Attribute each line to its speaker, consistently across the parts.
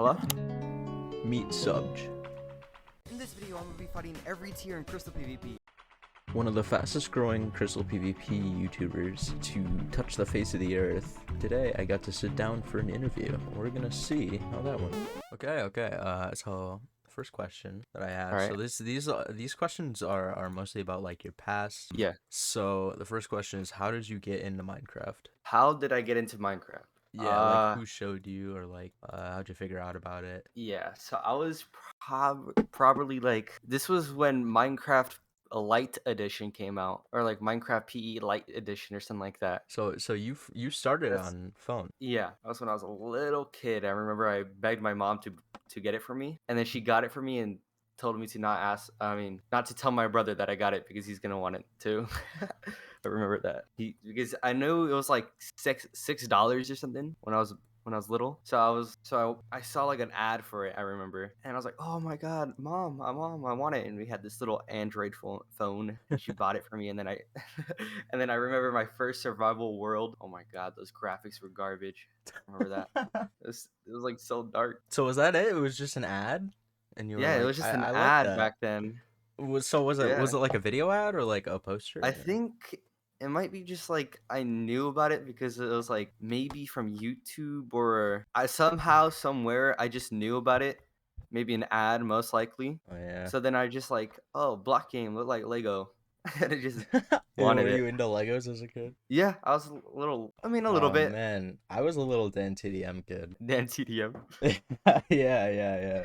Speaker 1: left.
Speaker 2: Meet Subge,
Speaker 1: In this video, I'm gonna be fighting every tier in Crystal PvP.
Speaker 2: one of the fastest growing Crystal PvP YouTubers to touch the face of the earth. Today, I got to sit down for an interview. We're gonna see how that went. Okay. So the first question that I have.
Speaker 1: All right.
Speaker 2: So these questions are mostly about like your past.
Speaker 1: Yeah.
Speaker 2: So the first question is, how did you get into Minecraft?
Speaker 1: How did I get into Minecraft?
Speaker 2: Yeah, like who showed you, or like how'd you figure out about it?
Speaker 1: Yeah. So I was probably like, this was when Minecraft Lite Edition came out, or like Minecraft PE Lite Edition, or something like that.
Speaker 2: So you started
Speaker 1: That's
Speaker 2: on phone.
Speaker 1: Yeah. That was when I was a little kid. I remember I begged my mom to get it for me, and then she got it for me and told me to not to tell my brother that I got it because he's gonna want it too. I remember that because I knew it was like $6 or something when I was little. I saw like an ad for it. I remember, and I was like, "Oh my god, mom, I want it!" And we had this little Android phone, and she bought it for me. And then and then I remember my first survival world. Oh my god, those graphics were garbage. I remember that. It was like so dark.
Speaker 2: So was that it? It was just an ad, and you were
Speaker 1: Yeah, it
Speaker 2: like,
Speaker 1: was just an
Speaker 2: I like
Speaker 1: ad
Speaker 2: that.
Speaker 1: back then.
Speaker 2: Was
Speaker 1: Yeah.
Speaker 2: it like a video ad or like a poster?
Speaker 1: I think it might be just like I knew about it because it was like maybe from YouTube, or I somehow somewhere I just knew about it. Maybe an ad, most likely.
Speaker 2: Oh yeah.
Speaker 1: So then I just like, oh, block game look like Lego. And I just
Speaker 2: Were
Speaker 1: wanted it.
Speaker 2: you into Legos as a kid?
Speaker 1: Yeah, I was a little
Speaker 2: Oh
Speaker 1: bit.
Speaker 2: man, I was a little Dan TDM kid.
Speaker 1: Dan TDM.
Speaker 2: Yeah.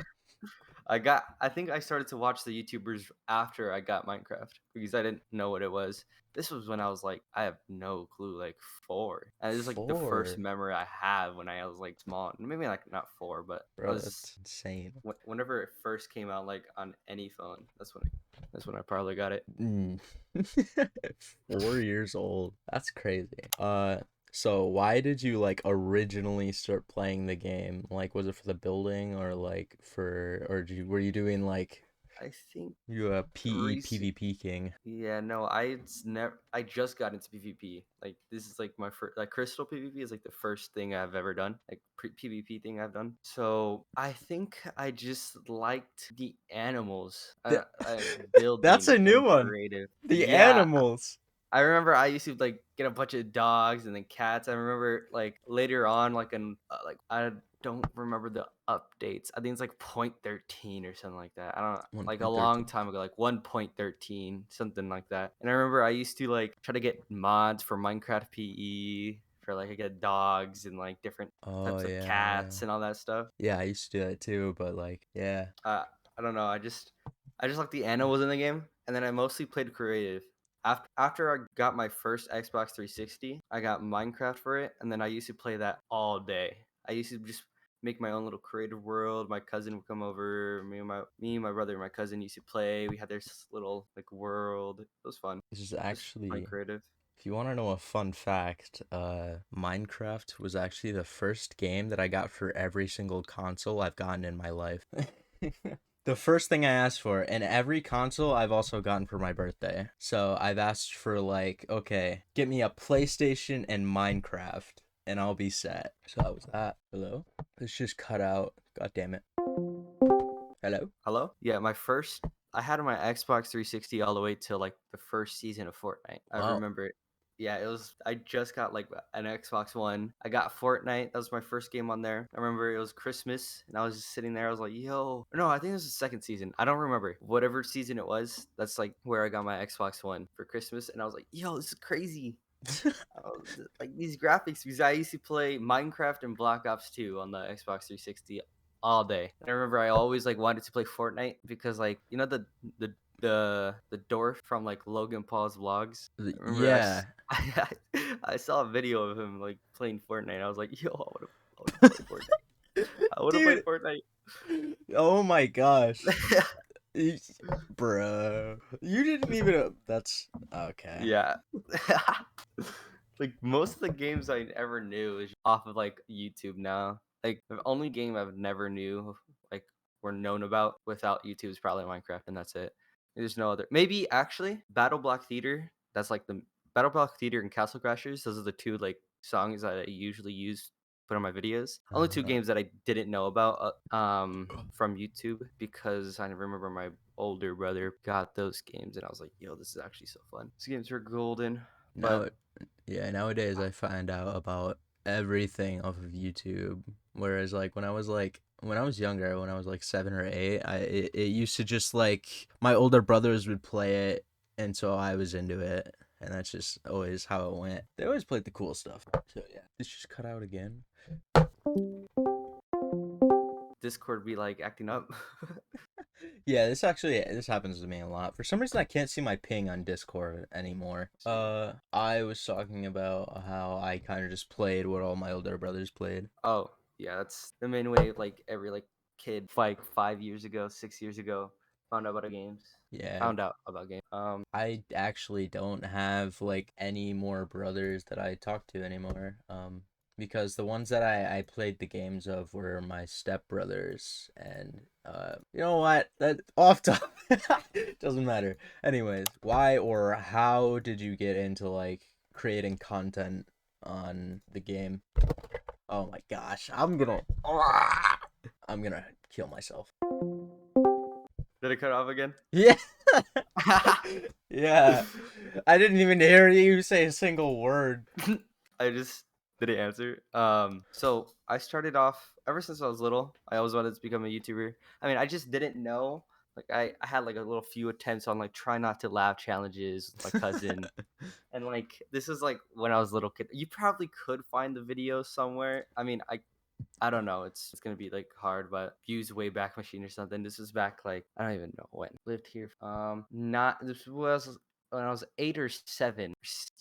Speaker 1: I think I started to watch the YouTubers after I got Minecraft because I didn't know what it was. This was when I was like, I have no clue, like 4. And this is like the first
Speaker 2: 4,
Speaker 1: memory I have when I was like small. Maybe like not 4, but I
Speaker 2: bro,
Speaker 1: was
Speaker 2: that's insane.
Speaker 1: whenever it first came out, like on any phone. That's when I probably got it.
Speaker 2: Mm. 4 years old. That's crazy. So why did you like originally start playing the game? Like, was it for the building, or like were you doing like
Speaker 1: I think
Speaker 2: you a PE
Speaker 1: three.
Speaker 2: PvP king?
Speaker 1: Yeah, no, I just got into PvP. Like this is like my first, like Crystal PvP is like the first thing I've ever done, like PvP thing I've done. So I think I just liked the animals,
Speaker 2: Th- That's
Speaker 1: building
Speaker 2: a new
Speaker 1: and
Speaker 2: one.
Speaker 1: creative.
Speaker 2: The
Speaker 1: Yeah,
Speaker 2: animals.
Speaker 1: I remember I used to like get a bunch of dogs and then cats. I remember like later on, like like I don't remember the updates. I think it's like 0.13 or something like that. I don't like a long
Speaker 2: 1.13.
Speaker 1: time ago, like 1.13, something like that. And I remember I used to like try to get mods for Minecraft PE for like I get dogs and like different
Speaker 2: Oh
Speaker 1: types of
Speaker 2: yeah.
Speaker 1: cats and all that stuff.
Speaker 2: Yeah, I used to do that too, but like, yeah.
Speaker 1: I don't know. I just like the animals in the game, and then I mostly played creative. After I got my first Xbox 360, I got Minecraft for it, and then I used to play that all day. I used to just make my own little creative world. My cousin would come over. Me, my brother, and my cousin used to play. We had this little like world. It was fun.
Speaker 2: This is
Speaker 1: Just playing
Speaker 2: actually,
Speaker 1: creative.
Speaker 2: if you want to know a fun fact, Minecraft was actually the first game that I got for every single console I've gotten in my life. The first thing I asked for, and every console I've also gotten for my birthday. So I've asked for like, okay, get me a PlayStation and Minecraft, and I'll be set. So that was that. Hello? Let's just cut out. God damn it. Hello?
Speaker 1: Hello? Yeah, I had my Xbox 360 all the way till like the first season of Fortnite. I
Speaker 2: Oh,
Speaker 1: remember it. Yeah, I just got like an Xbox One. I got Fortnite. That was my first game on there. I remember it was Christmas and I was just sitting there. I was like, yo. No, I think it was the second season. I don't remember. Whatever season it was, that's like where I got my Xbox One for Christmas. And I was like, yo, this is crazy. Like these graphics, because I used to play Minecraft and Black Ops 2 on the Xbox 360 all day. And I remember I always like wanted to play Fortnite because like the the dwarf from like Logan Paul's vlogs. I remember
Speaker 2: yeah.
Speaker 1: I saw a video of him like playing Fortnite. I was like, yo, I want to play Fortnite. I want to play
Speaker 2: Dude.
Speaker 1: Fortnite.
Speaker 2: Oh my gosh. Y- Bro. You didn't even. That's okay.
Speaker 1: Yeah. Like most of the games I ever knew is off of like YouTube now. Like the only game I've never knew like were known about without YouTube is probably Minecraft, and that's it. There's no other. Maybe actually Battle Block Theater. That's like the Battle Block Theater and Castle Crashers. Those are the two like songs that I usually use put on my videos. Only two games that I didn't know about from YouTube because I remember my older brother got those games and I was like, yo, this is actually so fun. These games are golden.
Speaker 2: Now,
Speaker 1: But
Speaker 2: yeah, nowadays I find out about everything off of YouTube. Whereas like when I was younger, when I was like 7 or 8, it used to just like my older brothers would play it, and so I was into it, and that's just always how it went. They always played the cool stuff. So yeah, this just cut out again.
Speaker 1: Discord be like acting up.
Speaker 2: Yeah, this happens to me a lot. For some reason, I can't see my ping on Discord anymore. I was talking about how I kind of just played what all my older brothers played.
Speaker 1: Oh, yeah, that's the main way like every like kid like 5 years ago, 6 years ago found out about games.
Speaker 2: Yeah,
Speaker 1: Found out about games.
Speaker 2: I actually don't have like any more brothers that I talk to anymore. Because the ones that I played the games of were my stepbrothers, and you know what? That off topic doesn't matter. Anyways, why or how did you get into like creating content on the game? Oh my gosh, I'm gonna kill myself.
Speaker 1: Did it cut off again?
Speaker 2: Yeah. Yeah. I didn't even hear you say a single word.
Speaker 1: I just didn't answer. So I started off ever since I was little. I always wanted to become a YouTuber. I mean, I just didn't know. Like I had like a little few attempts on like try not to laugh challenges with my cousin. And like this is like when I was a little kid. You probably could find the video somewhere. I mean, I don't know. It's gonna be like hard, but use Wayback Machine or something. This was back like I don't even know when. Lived here. Not this was when I was 8 or 7.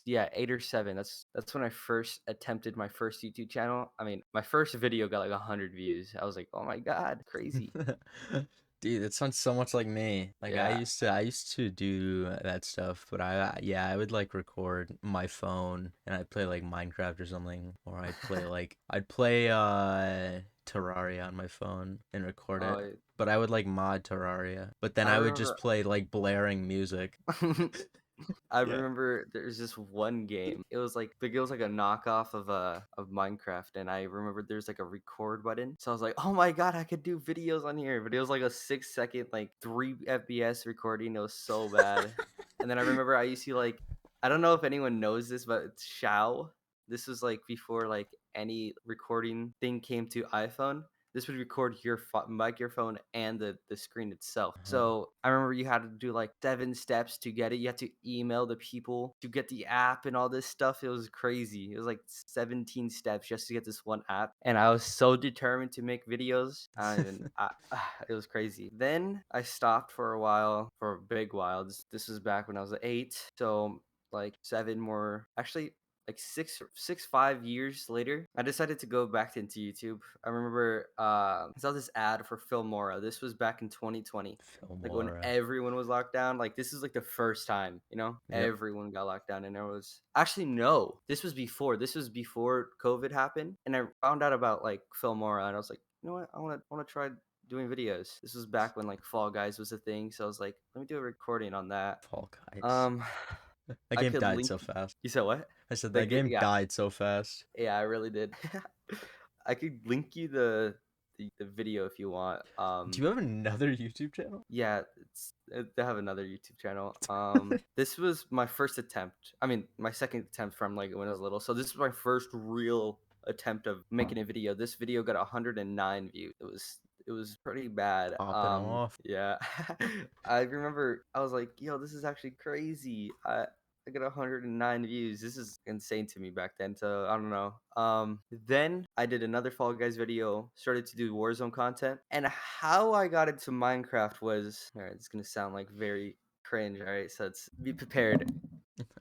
Speaker 1: Yeah, 8 or 7. That's when I first attempted my first YouTube channel. I mean, my first video got like 100 views. I was like, oh my god, crazy.
Speaker 2: Dude, that sounds so much like me. Like
Speaker 1: Yeah.
Speaker 2: I used to do that stuff, but yeah, I would like record my phone and I'd play like Minecraft or something, or I'd play Terraria on my phone and record it.
Speaker 1: Oh,
Speaker 2: But I would like mod Terraria, but then
Speaker 1: I
Speaker 2: I would just
Speaker 1: remember.
Speaker 2: play like blaring music.
Speaker 1: I
Speaker 2: Yeah.
Speaker 1: remember there's this one game. It was like a knockoff of Minecraft, and I remember there's like a record button. So I was like, oh my god, I could do videos on here. But it was like a 6 second, like 3 FPS recording. It was so bad. And then I remember I used to like, I don't know if anyone knows this, but it's Shao. This was like before like any recording thing came to iPhone. This would record your microphone and the screen itself.
Speaker 2: Uh-huh.
Speaker 1: So I remember you had to do like 7 steps to get it. You had to email the people to get the app and all this stuff. It was crazy. It was like 17 steps just to get this one app. And I was so determined to make videos. It was crazy. Then I stopped for a while, for a big while. This was back when I was 8. So like 7 more, actually like 5 years later, I decided to go back into YouTube. I remember I saw this ad for Filmora. This was back in 2020, like when
Speaker 2: Filmora.
Speaker 1: everyone was locked down. Like this is like the first time,
Speaker 2: Yep.
Speaker 1: everyone got locked down, and there was actually no. This was before. This was before COVID happened, and I found out about like Filmora, and I was like, you know what? I want to try doing videos. This was back when like Fall Guys was a thing, so I was like, let me do a recording on that.
Speaker 2: Fall Guys.
Speaker 1: Um,
Speaker 2: That
Speaker 1: I
Speaker 2: game
Speaker 1: could
Speaker 2: died
Speaker 1: link.
Speaker 2: so fast.
Speaker 1: You said what?
Speaker 2: I said that game
Speaker 1: Yeah,
Speaker 2: died so fast.
Speaker 1: yeah, I really did. I could link you the video if you want.
Speaker 2: Do you have another YouTube channel?
Speaker 1: Yeah, they have another YouTube channel. This was my first attempt. I mean, my second attempt from like when I was little. So this was my first real attempt of making a video. This video got 109 views. It was pretty bad.
Speaker 2: Popping off.
Speaker 1: Yeah. I remember I was like, yo, this is actually crazy. I got 109 views. This is insane to me back then. So I don't know. Then I did another Fall Guys video, started to do Warzone content, and how I got into Minecraft was, all right, it's gonna sound like very cringe. All right, so it's be prepared.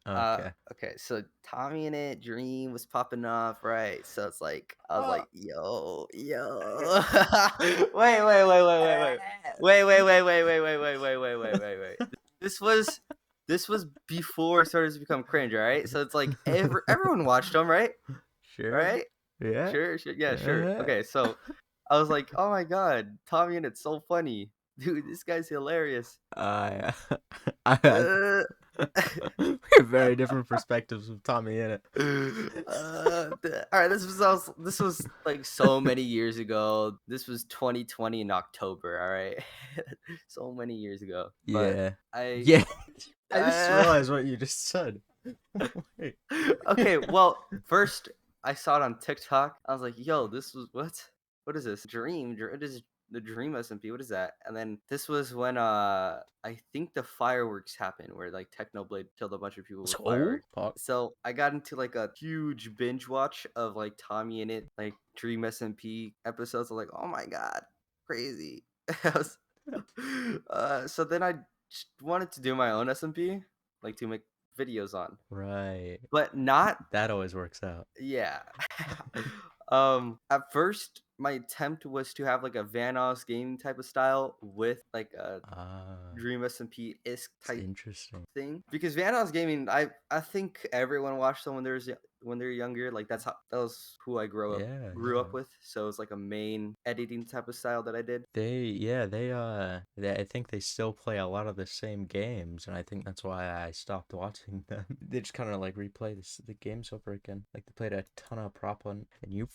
Speaker 2: Okay.
Speaker 1: Okay, so Tommy in it, Dream was popping off, right? So it's like I was
Speaker 2: Oh.
Speaker 1: like, yo. Wait. This was this was before it started to become cringe, all right? So it's like everyone watched them, right?
Speaker 2: Sure.
Speaker 1: Right?
Speaker 2: Yeah.
Speaker 1: Sure, yeah, sure.
Speaker 2: Uh,
Speaker 1: Okay, so I was like, oh my god, Tommy in it's so funny. Dude, this guy's hilarious.
Speaker 2: I, I,
Speaker 1: Uh,
Speaker 2: Very different perspectives of Tommy in it.
Speaker 1: All right, this was like so many years ago. This was 2020 in October. All right, so many years ago. But
Speaker 2: Yeah.
Speaker 1: I,
Speaker 2: Yeah. I just
Speaker 1: uh,
Speaker 2: realized what you just said. Wait.
Speaker 1: okay. Well, first I saw it on TikTok. I was like, "Yo, this was what? What is this? It is the Dream SMP. What is that?" And then this was when I think the fireworks happened, where like Technoblade killed a bunch of people with
Speaker 2: So,
Speaker 1: fireworks. So I got into like a huge binge watch of like Tommy in it, like Dream SMP episodes. I was like, "Oh my god, crazy!" I was- so then I just wanted to do my own SMP, like to make videos on,
Speaker 2: right.
Speaker 1: but not
Speaker 2: That always works out.
Speaker 1: yeah. At first, my attempt was to have like a Vanoss gaming type of style with like a
Speaker 2: Ah,
Speaker 1: Dream SMP isk
Speaker 2: it's
Speaker 1: type
Speaker 2: interesting.
Speaker 1: thing. Because Vanoss gaming, I think everyone watched them when when they're younger. Like that was who I
Speaker 2: Yeah,
Speaker 1: grew
Speaker 2: yeah.
Speaker 1: up with. So it's like a main editing type of style that I did.
Speaker 2: I think they still play a lot of the same games, and I think that's why I stopped watching them. They just kind of like replay the games over again. Like they played a ton of prop one, and you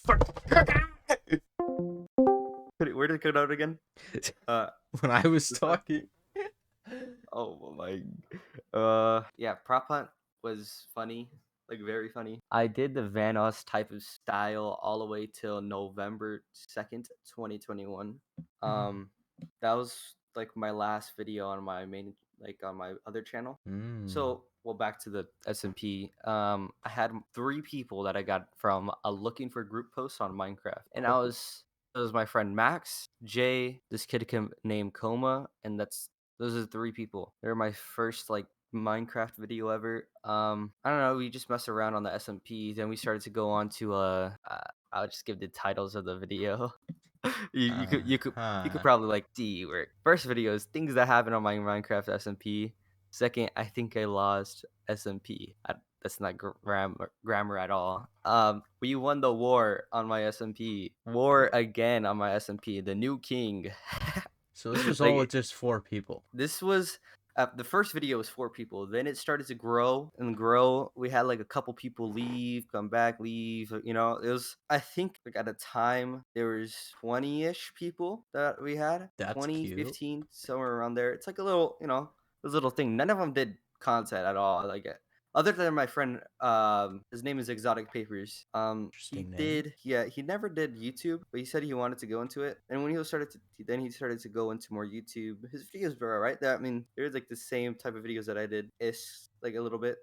Speaker 1: Where did it come out again? Uh,
Speaker 2: when I was
Speaker 1: this one?
Speaker 2: talking.
Speaker 1: Oh my. Yeah, Prop Hunt was funny, like very funny. I did the Vanoss type of style all the way till November 2nd, 2021. Um, that was like my last video on my main, like on my other channel.
Speaker 2: Mm.
Speaker 1: So, well, back to the SMP. I had three people that I got from a looking for group post on Minecraft, and it was my friend Max, Jay, this named Coma, and those are the three people. They're my first like Minecraft video ever. I don't know. We just messed around on the SMP. Then we started to go on to I'll just give the titles of the video. You could
Speaker 2: Uh-huh.
Speaker 1: probably like see where first video is things that happen on my Minecraft SMP. Second, I think I lost SMP. That's not grammar at all. We won the war on my SMP. War again on my SMP. The new king.
Speaker 2: So this was all with
Speaker 1: Like
Speaker 2: just 4 people.
Speaker 1: this was the first video was four people. Then it started to grow and grow. We had like a couple people leave, come back, leave. You know, it was I think like at a time there was 20-ish people that we had.
Speaker 2: That's
Speaker 1: 20,
Speaker 2: cute.
Speaker 1: 15, somewhere around there. It's like a little, this little thing. None of them did content at all. Like other than my friend, his name is Exotic Papers.
Speaker 2: Interesting name.
Speaker 1: He never did YouTube, but he said he wanted to go into it. And when then he started to go into more YouTube. His videos were alright. I mean, there's like the same type of videos that I did, ish, like a little bit,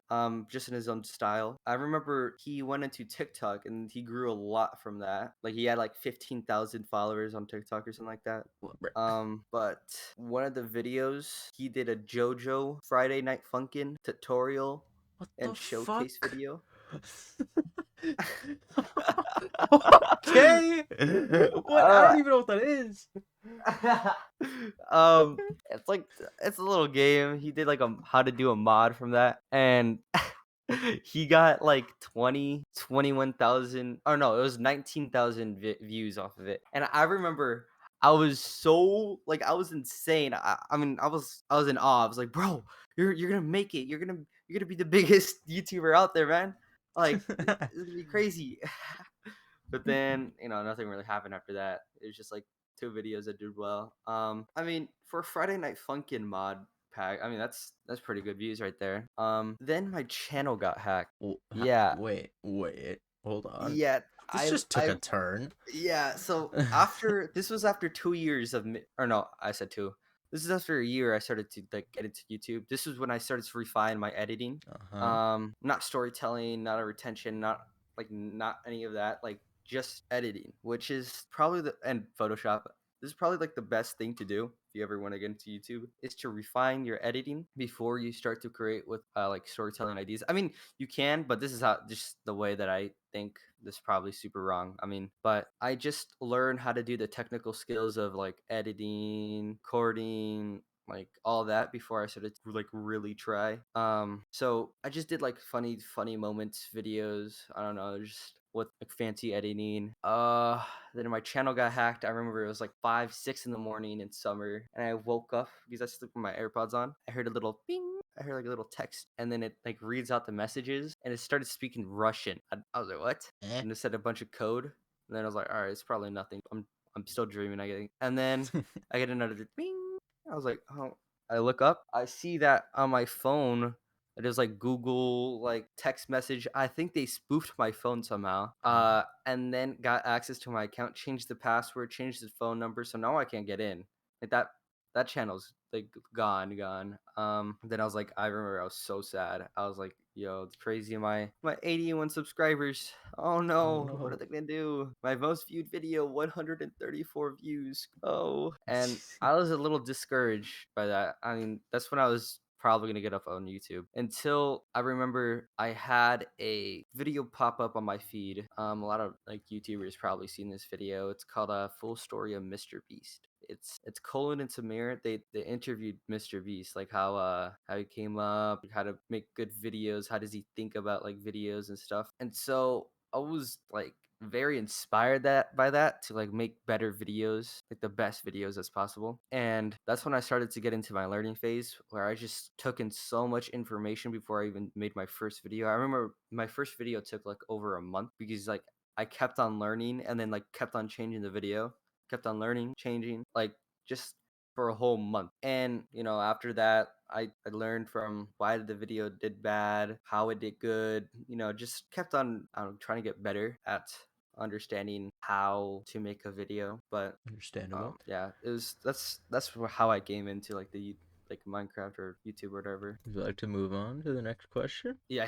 Speaker 1: just in his own style. I remember he went into TikTok and he grew a lot from that. Like he had like 15,000 followers on TikTok or something like that. But one of the videos he did a JoJo Friday Night Funkin' tutorial
Speaker 2: What the
Speaker 1: and showcase
Speaker 2: fuck?
Speaker 1: video.
Speaker 2: Okay. What? I
Speaker 1: uh,
Speaker 2: don't even know what that is.
Speaker 1: um, it's like it's a little game. He did like a how to do a mod from that, and he got like 21,000. Or no, it was 19,000 views off of it. And I remember I was so like I was insane. I mean I was in awe. I was like, bro, you're gonna make it. You're gonna be the biggest YouTuber out there, man. Like it's gonna be crazy. But then nothing really happened after that. It was just like two videos that did well. I mean for Friday Night Funkin' mod pack, I mean that's pretty good views right there. Then my channel got hacked. Yeah,
Speaker 2: Wait. Hold on.
Speaker 1: yeah.
Speaker 2: This just took
Speaker 1: I
Speaker 2: a turn.
Speaker 1: Yeah. So after this was after 2 years of or no, I said two. This is after a year I started to like get into YouTube. This was when I started to refine my editing.
Speaker 2: Uh-huh.
Speaker 1: Not storytelling, not a retention, not any of that. Like just editing, which is probably and Photoshop. This is probably like the best thing to do if you ever want to get into YouTube is to refine your editing before you start to create with like storytelling ideas. I mean, you can, but this is how just the way that I think. This is probably super wrong. I mean, but I just learned how to do the technical skills of like editing, recording, like all that before I started to like really try. So I just did like funny moments videos. I don't know, just with like fancy editing. Then my channel got hacked. I remember it was like 5, 6 in the morning in summer, and I woke up because I slept with my AirPods on. I heard a little ping. I heard like a little text, and then it like reads out the messages, and it started speaking Russian. I was like, what?
Speaker 2: Eh.
Speaker 1: And it said a bunch of code, and then I was like, all right, it's probably nothing. I'm still dreaming. I get, and then I get another bing. I was like, oh. I look up, I see that on my phone. It is like Google like text message. I think they spoofed my phone somehow. And then got access to my account, changed the password, changed the phone number, so now I can't get in. Like that channel's like gone. Then I was like, I remember I was so sad. I was like, yo, it's crazy. My 81 subscribers. Oh
Speaker 2: Oh
Speaker 1: no, what are
Speaker 2: no.
Speaker 1: they gonna do? My most viewed video, 134 views. Oh, and I was a little discouraged by that. I mean, that's when I was probably gonna get up on YouTube until I remember I had a video pop up on my feed. A lot of like YouTubers probably seen this video. It's called a Full Story of Mr. Beast. It's Colin and Samir. They interviewed Mr. Beast, like how he came up, how to make good videos, how does he think about like videos and stuff. And so I was like very inspired that by that to like make better videos, like the best videos as possible. And that's when I started to get into my learning phase where I just took in so much information before I even made my first video. I remember my first video took like over a month because like I kept on learning and then like kept on changing the video, kept on learning, changing, like just for a whole month. And after that, I learned from why the video did bad, how it did good, just kept on trying to get better at understanding how to make a video. But
Speaker 2: Understandable.
Speaker 1: yeah, that's how I came into like like Minecraft or YouTube or whatever.
Speaker 2: Would you like to move on to the next question?
Speaker 1: Yeah.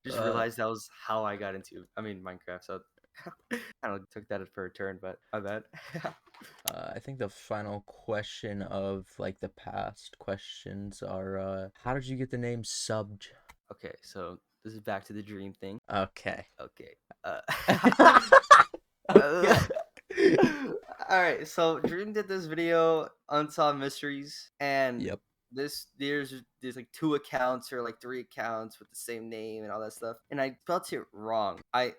Speaker 1: Just
Speaker 2: Uh,
Speaker 1: realized that was how I got into Minecraft. So kind of took that for a turn, but my bad.
Speaker 2: I think the final question of like the past questions are how did you get the name Subge?
Speaker 1: Okay, so this is back to the dream thing.
Speaker 2: Okay.
Speaker 1: Okay. Uh,
Speaker 2: Okay.
Speaker 1: all right, so Dream did this video, Unsolved Mysteries, and
Speaker 2: Yep.
Speaker 1: there's like two accounts or like three accounts with the same name and all that stuff, and I spelled it wrong. I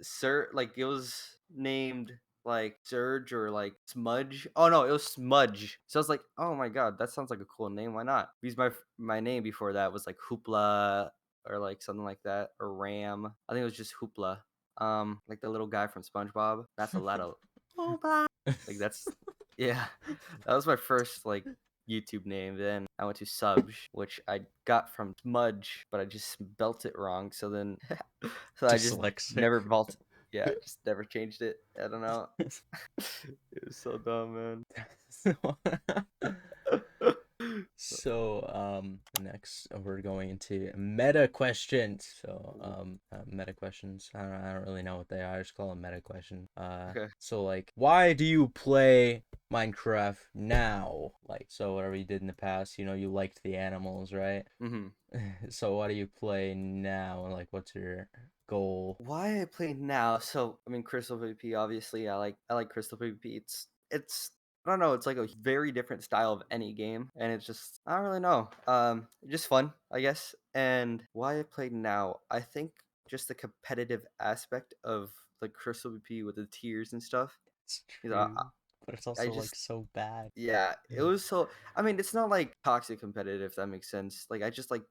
Speaker 1: Sir, like it was named like Surge or like Smudge. Oh no, it was Smudge. So I was like, oh my god, that sounds like a cool name. Why not? Because my name before that was like Hoopla or like something like that or Ram. I think it was just Hoopla. Like the little guy from SpongeBob. That's a lot of Hoopla. Like that's yeah. That was my first like YouTube name. Then I went to Subge, which I got from Smudge, but I just spelt it wrong. So then, so I just
Speaker 2: Dyslexic.
Speaker 1: never vault. Yeah, just never changed it. I don't know. It was so dumb, man.
Speaker 2: So, next we're going into meta questions. So, meta questions. I don't really know what they are. I just call them meta questions.
Speaker 1: Okay.
Speaker 2: So like, why do you play Minecraft now? Like, so whatever you did in the past, you liked the animals, right?
Speaker 1: hmm
Speaker 2: So why do you play now? And like, what's your goal?
Speaker 1: Why I play now? So Crystal PvP. Obviously, I like Crystal PvP. It's I don't know. It's like a very different style of any game, and it's just I don't really know. Just fun, I guess. And why I play now? I think just the competitive aspect of like Crystal PvP with the tiers and stuff.
Speaker 2: It's
Speaker 1: You know,
Speaker 2: true, but it's
Speaker 1: I
Speaker 2: also like
Speaker 1: just
Speaker 2: so bad.
Speaker 1: yeah, it was so. I mean, it's not like toxic competitive, if that makes sense. Like I just like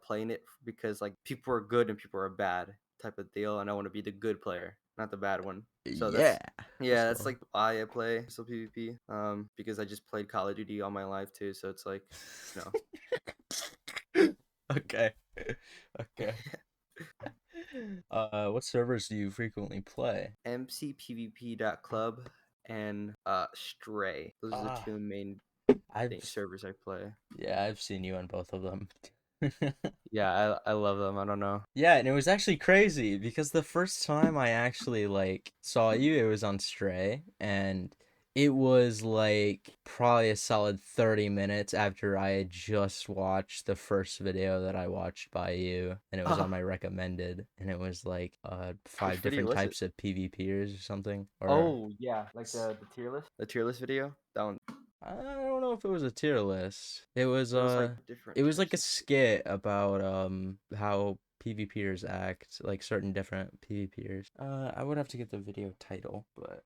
Speaker 1: playing it because like people are good and people are bad type of deal, and I want to be the good player, not the bad one. So
Speaker 2: Yeah.
Speaker 1: that's
Speaker 2: So.
Speaker 1: like why I play so PvP. Because I just played Call of Duty all my life too, so it's like, you know,
Speaker 2: Okay. Okay. What servers do you frequently play?
Speaker 1: mcpvp.club and Stray. Those are the
Speaker 2: Ah,
Speaker 1: two main
Speaker 2: I've
Speaker 1: servers I play.
Speaker 2: yeah, I've seen you on both of them.
Speaker 1: Yeah, I love them. I don't know.
Speaker 2: Yeah, and it was actually crazy because the first time I actually like saw you, it was on Stray, and it was like probably a solid 30 minutes after I had just watched the first video that I watched by you, and it was on
Speaker 1: Ah,
Speaker 2: my recommended, and it was like
Speaker 1: which
Speaker 2: five
Speaker 1: video
Speaker 2: different
Speaker 1: was it?
Speaker 2: types of PvPers or something, or
Speaker 1: Oh yeah, like the tier list. The tier list video. That one.
Speaker 2: I don't know if it was a tier list. It was
Speaker 1: It was like different
Speaker 2: it was like
Speaker 1: tiers
Speaker 2: a
Speaker 1: and stuff.
Speaker 2: skit about how PvPers act, like certain different PvPers. I would have to get the video title, but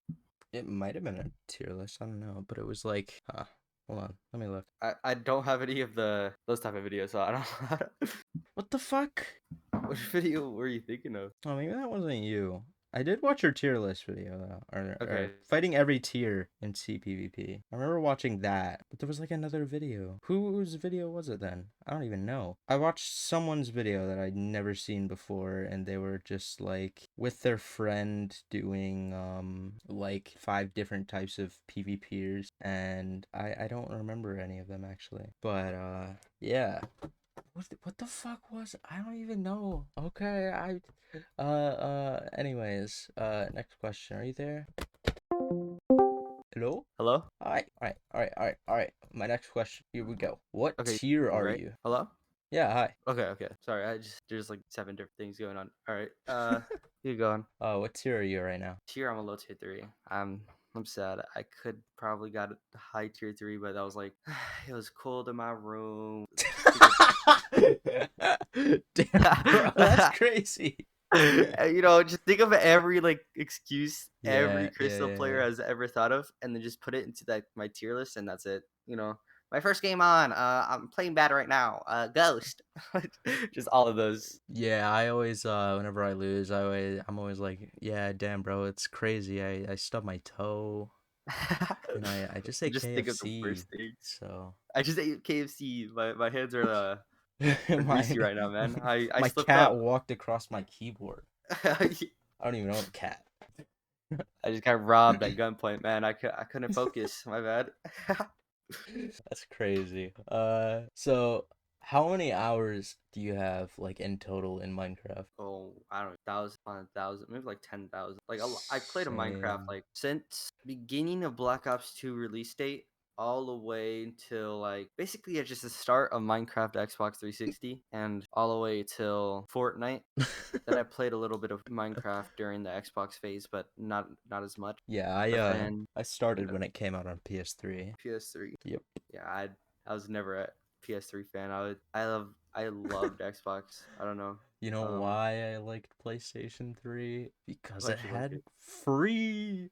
Speaker 2: it might have been a tier list. I don't know, but it was like, huh. Hold on, let me look.
Speaker 1: I don't have any of those type of videos, so I don't know.
Speaker 2: What the fuck?
Speaker 1: Which video were you thinking of?
Speaker 2: Oh, maybe that wasn't you. I did watch your tier list video though, or
Speaker 1: Okay.
Speaker 2: fighting every tier in CPVP. I remember watching that, but there was like another video. Whose video was it then? I don't even know. I watched someone's video that I'd never seen before, and they were just like with their friend doing like 5 different types of PvPers, and I don't remember any of them actually. But yeah. What the fuck was I don't even know. Okay, anyways, next question. Are you there? Hello?
Speaker 1: Hello?
Speaker 2: Alright. My next question. Here we go. What
Speaker 1: Okay,
Speaker 2: tier
Speaker 1: me,
Speaker 2: are
Speaker 1: right?
Speaker 2: you?
Speaker 1: Hello?
Speaker 2: Yeah, hi.
Speaker 1: Okay. Sorry, there's like 7 different things going on. All right. You go on.
Speaker 2: What tier are you right now?
Speaker 1: Tier, I'm a low tier 3. I'm sad. I could probably got a high tier 3, but that was like it was cold in my room.
Speaker 2: Damn, bro, that's crazy.
Speaker 1: Just think of every like excuse every Crystal player
Speaker 2: Yeah.
Speaker 1: has ever thought of, and then just put it into that my tier list, and that's it. My first game on. I'm playing bad right now. Ghost. Just all of those.
Speaker 2: Yeah, I always whenever I lose, I'm always like, yeah, damn bro, it's crazy. I stubbed my toe and I just ate
Speaker 1: Just think of the
Speaker 2: KFC.
Speaker 1: worst things.
Speaker 2: So
Speaker 1: I just ate KFC. My hands are greasy
Speaker 2: my
Speaker 1: right now, man. I
Speaker 2: my
Speaker 1: slipped
Speaker 2: cat
Speaker 1: up.
Speaker 2: walked across my keyboard.
Speaker 1: I
Speaker 2: I don't even own a cat.
Speaker 1: just got robbed at gunpoint, man. I couldn't focus. My bad.
Speaker 2: That's crazy. So how many hours do you have like in total in Minecraft?
Speaker 1: Oh, I don't know, 1,000, maybe like 10,000. Like I played a Minecraft
Speaker 2: Same.
Speaker 1: like since beginning of Black Ops 2 release date all the way until like basically it's just the start of Minecraft Xbox 360 and all the way till Fortnite. Then I played a little bit of Minecraft during the Xbox phase, but not as much.
Speaker 2: Yeah,
Speaker 1: But then
Speaker 2: I started when it came out on PS3.
Speaker 1: PS3.
Speaker 2: Yep.
Speaker 1: Yeah, I was never a PS3 fan. I loved Xbox. I don't know.
Speaker 2: You know
Speaker 1: Um,
Speaker 2: why I liked PlayStation 3? Because it
Speaker 1: why'd you like
Speaker 2: had
Speaker 1: it?
Speaker 2: free.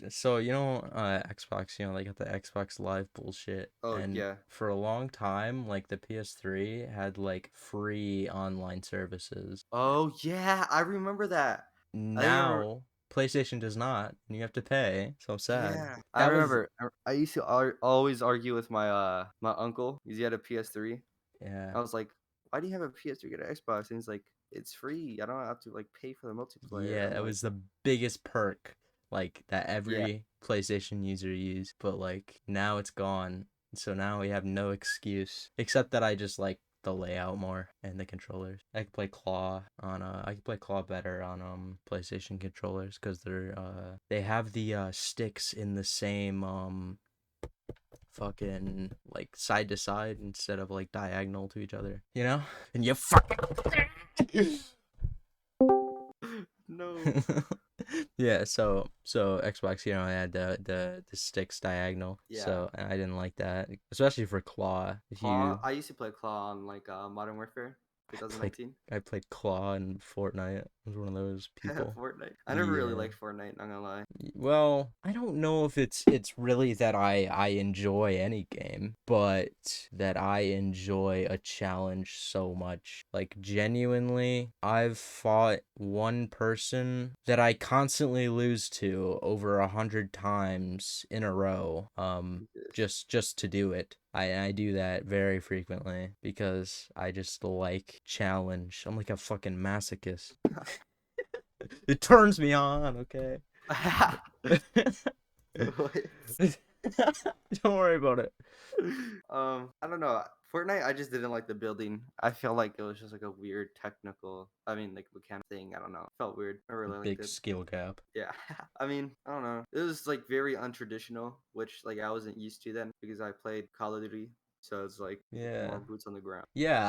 Speaker 2: So Xbox, they got the Xbox Live bullshit,
Speaker 1: Oh
Speaker 2: and
Speaker 1: yeah.
Speaker 2: for a long time, like the PS3 had like free online services.
Speaker 1: Oh yeah, I remember that. I remember.
Speaker 2: Now PlayStation does not, and you have to pay. So sad.
Speaker 1: Yeah, I
Speaker 2: That was
Speaker 1: remember. I used to always argue with my uncle because he had a PS3.
Speaker 2: yeah.
Speaker 1: I was like, "Why do you have a PS3? Get an Xbox?" And he's like, "It's free. I don't have to like pay for the multiplayer."
Speaker 2: Yeah,
Speaker 1: I'm
Speaker 2: it
Speaker 1: like,
Speaker 2: was the biggest perk like that
Speaker 1: "Yeah."
Speaker 2: every PlayStation user used, but like now it's gone. So now we have no excuse except that I just like the layout more and the controllers. I could play claw better on PlayStation controllers cuz they have the sticks in the same fucking like side to side instead of like diagonal to each other, you know? And you fucking
Speaker 1: No.
Speaker 2: Yeah, so Xbox, I had the sticks diagonal,
Speaker 1: Yeah.
Speaker 2: so and I didn't like that, especially for claw. If
Speaker 1: Claw.
Speaker 2: you,
Speaker 1: I used to play Claw on like Modern Warfare
Speaker 2: I played
Speaker 1: 2019.
Speaker 2: I played claw in Fortnite. I was one of those people.
Speaker 1: Fortnite. I never really
Speaker 2: Yeah.
Speaker 1: liked Fortnite. Not gonna lie.
Speaker 2: Well, I don't know if it's really that I enjoy any game, but that I enjoy a challenge so much. Like genuinely, I've fought one person that I constantly lose to over 100 times in a row.
Speaker 1: Jesus.
Speaker 2: Just to do it. I do that very frequently because I just like challenge. I'm like a fucking masochist. It turns me on, okay?
Speaker 1: What?
Speaker 2: Don't worry about it.
Speaker 1: I don't know. Fortnite, I just didn't like the building. I felt like it was just like a weird technical, like mechanic thing. I don't know. It felt weird. I really liked
Speaker 2: Big
Speaker 1: it.
Speaker 2: skill gap.
Speaker 1: Yeah. I don't know. It was like very untraditional, which like I wasn't used to then because I played Call of Duty. So it's like
Speaker 2: Yeah.
Speaker 1: more boots on the ground.
Speaker 2: Yeah,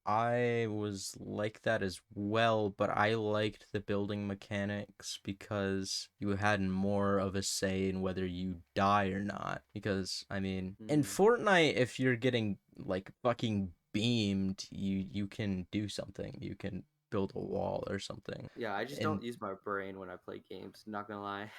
Speaker 2: I was like that as well, but I liked the building mechanics because you had more of a say in whether you die or not. Because I mean, in
Speaker 1: Mm.
Speaker 2: Fortnite, if you're getting like fucking beamed, you can do something. You can build a wall or something.
Speaker 1: Yeah, I just
Speaker 2: And
Speaker 1: don't use my brain when I play games. Not gonna lie.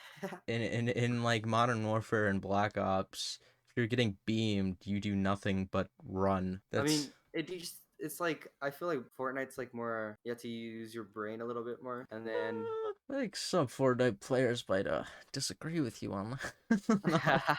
Speaker 2: in like Modern Warfare and Black Ops, you're getting beamed, you do nothing but run.
Speaker 1: I
Speaker 2: That's
Speaker 1: mean, it's like I feel like Fortnite's like more you have to use your brain a little bit more, and then
Speaker 2: I think some Fortnite players might disagree with you on that.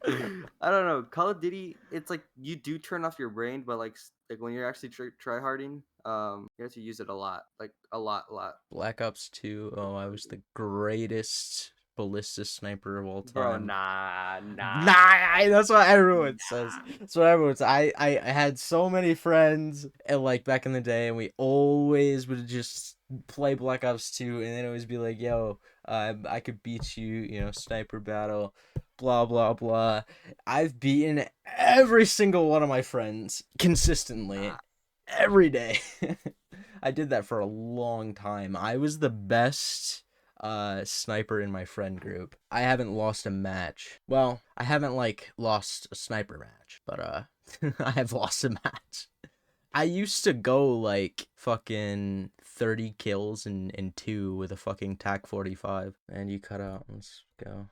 Speaker 1: I don't know. Call of Duty, it's like you do turn off your brain, but like when you're actually try harding, you have to use it a lot, like a lot.
Speaker 2: Black Ops 2, oh, I was the greatest ballista sniper of all
Speaker 1: Bro,
Speaker 2: time.
Speaker 1: nah.
Speaker 2: Nah, that's what everyone says. That's what everyone says. I had so many friends, and like back in the day, and we always would just play Black Ops 2, and then it would be like, yo, I could beat you, sniper battle, blah blah blah. I've beaten every single one of my friends consistently
Speaker 1: Nah.
Speaker 2: every day. I did that for a long time. I was the best sniper in my friend group. I haven't lost a match. Well, I haven't like lost a sniper match, but I have lost a match. I used to go like fucking 30 kills in two with a fucking TAC 45. And you cut out. Let's go.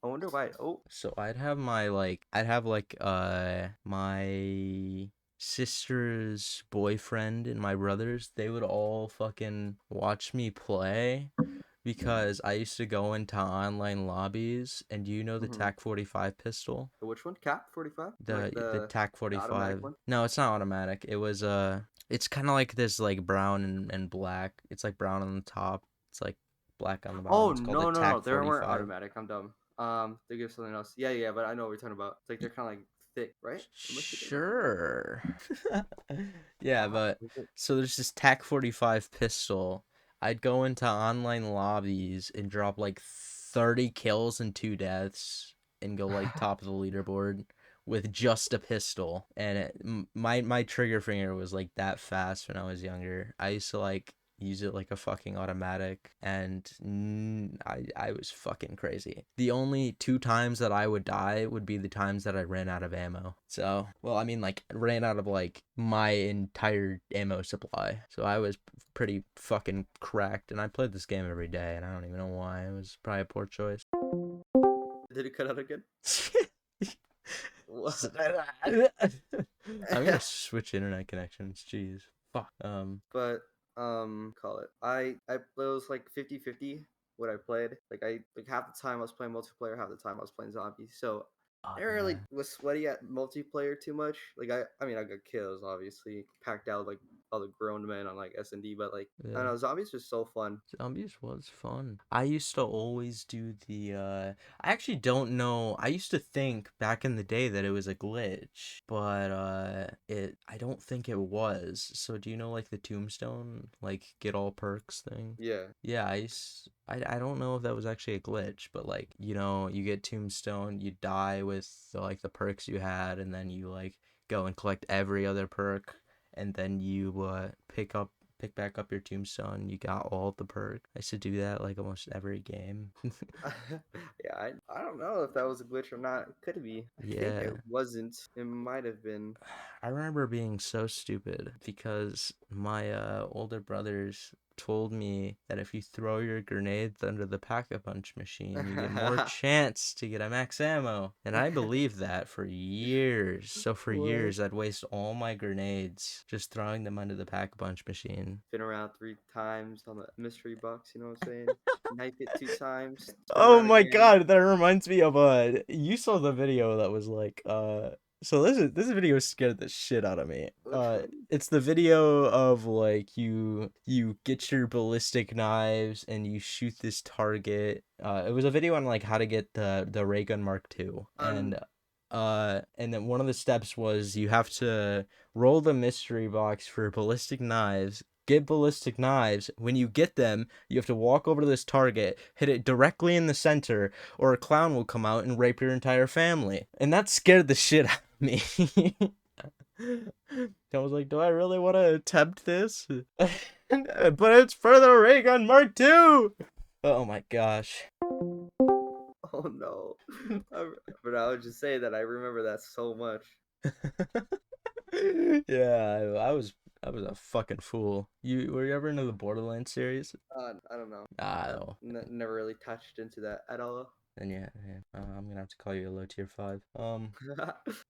Speaker 1: I wonder why. Oh,
Speaker 2: So I'd have like my sister's boyfriend and my brothers, they would all fucking watch me play because I used to go into online lobbies, and do you know the
Speaker 1: mm-hmm.
Speaker 2: TAC 45 pistol?
Speaker 1: Which one? Cap 45? Like
Speaker 2: The TAC
Speaker 1: the automatic
Speaker 2: 45.
Speaker 1: one?
Speaker 2: No, it's not automatic. It was it's kind of like this like brown and black. It's like brown on the top. It's like black on the bottom.
Speaker 1: Oh
Speaker 2: It's called a
Speaker 1: no,
Speaker 2: TAC
Speaker 1: they weren't
Speaker 2: 45.
Speaker 1: automatic. I'm dumb. They give something else. Yeah, but I know what you're talking about. It's like they're kind of like thick, right? Am I thinking about that?
Speaker 2: Sure. Yeah, but
Speaker 1: Is it?
Speaker 2: so there's this TAC 45 pistol. I'd go into online lobbies and drop like 30 kills and 2 deaths and go like top of the leaderboard with just a pistol. And my trigger finger was like that fast when I was younger. I used to like use it like a fucking automatic, and I was fucking crazy. The only 2 times that I would die would be the times that I ran out of ammo. So, well, I mean, like, ran out of like my entire ammo supply. So I was pretty fucking cracked, and I played this game every day, and I don't even know why. It was probably a poor choice.
Speaker 1: Did it cut out again? What?
Speaker 2: I'm gonna switch internet connections. Jeez. Fuck.
Speaker 1: But call it. I it was like 50-50 what I played. Like half the time I was playing multiplayer, half the time I was playing zombies. So
Speaker 2: Oh
Speaker 1: I didn't really
Speaker 2: yeah.
Speaker 1: was sweaty at multiplayer too much. Like I mean I got kills obviously, packed out like all the grown men on like S&D, but like I don't
Speaker 2: Yeah.
Speaker 1: know, zombies was so fun.
Speaker 2: Zombies was fun. I used to always do the I actually don't know. I used to think back in the day that it was a glitch, but it I don't think it was. So do you know like the tombstone, like get all perks thing?
Speaker 1: Yeah.
Speaker 2: Yeah, I don't know if that was actually a glitch, but like, you get tombstone, you die with like the perks you had, and then you like go and collect every other perk, and then you pick back up your tombstone. You got all the perks. I used to do that like almost every game.
Speaker 1: Yeah, I don't know if that was a glitch or not. It could be. I think
Speaker 2: Yeah.
Speaker 1: it wasn't. It might have been.
Speaker 2: I remember being so stupid because my older brothers told me that if you throw your grenades under the pack-a-punch machine, you get more chance to get a max ammo. And I believed that for years. So for
Speaker 1: What?
Speaker 2: years, I'd waste all my grenades just throwing them under the pack-a-punch machine.
Speaker 1: Spin around 3 times on the mystery box, you know what I'm saying? Knife it 2 times, spin
Speaker 2: Oh
Speaker 1: around
Speaker 2: my
Speaker 1: again.
Speaker 2: god, that reminds me of you saw the video that was like so this video scared the shit out of me.
Speaker 1: Which one?
Speaker 2: It's the video of like you get your ballistic knives and you shoot this target. It was a video on like how to get the ray gun Mark II.
Speaker 1: On
Speaker 2: And then one of the steps was you have to roll the mystery box for ballistic knives. Get ballistic knives. When you get them, you have to walk over to this target, hit it directly in the center, or a clown will come out and rape your entire family. And that scared the shit out of me. I was like, do I really want to attempt this? But it's for the ray gun Mark II! Oh my gosh.
Speaker 1: oh no. But I would just say that I remember that so much.
Speaker 2: Yeah, I was a fucking fool. Were you ever into the Borderlands series?
Speaker 1: I don't know.
Speaker 2: Ah, no.
Speaker 1: Never really touched into that at all.
Speaker 2: then yeah, I'm gonna have to call you a low tier 5.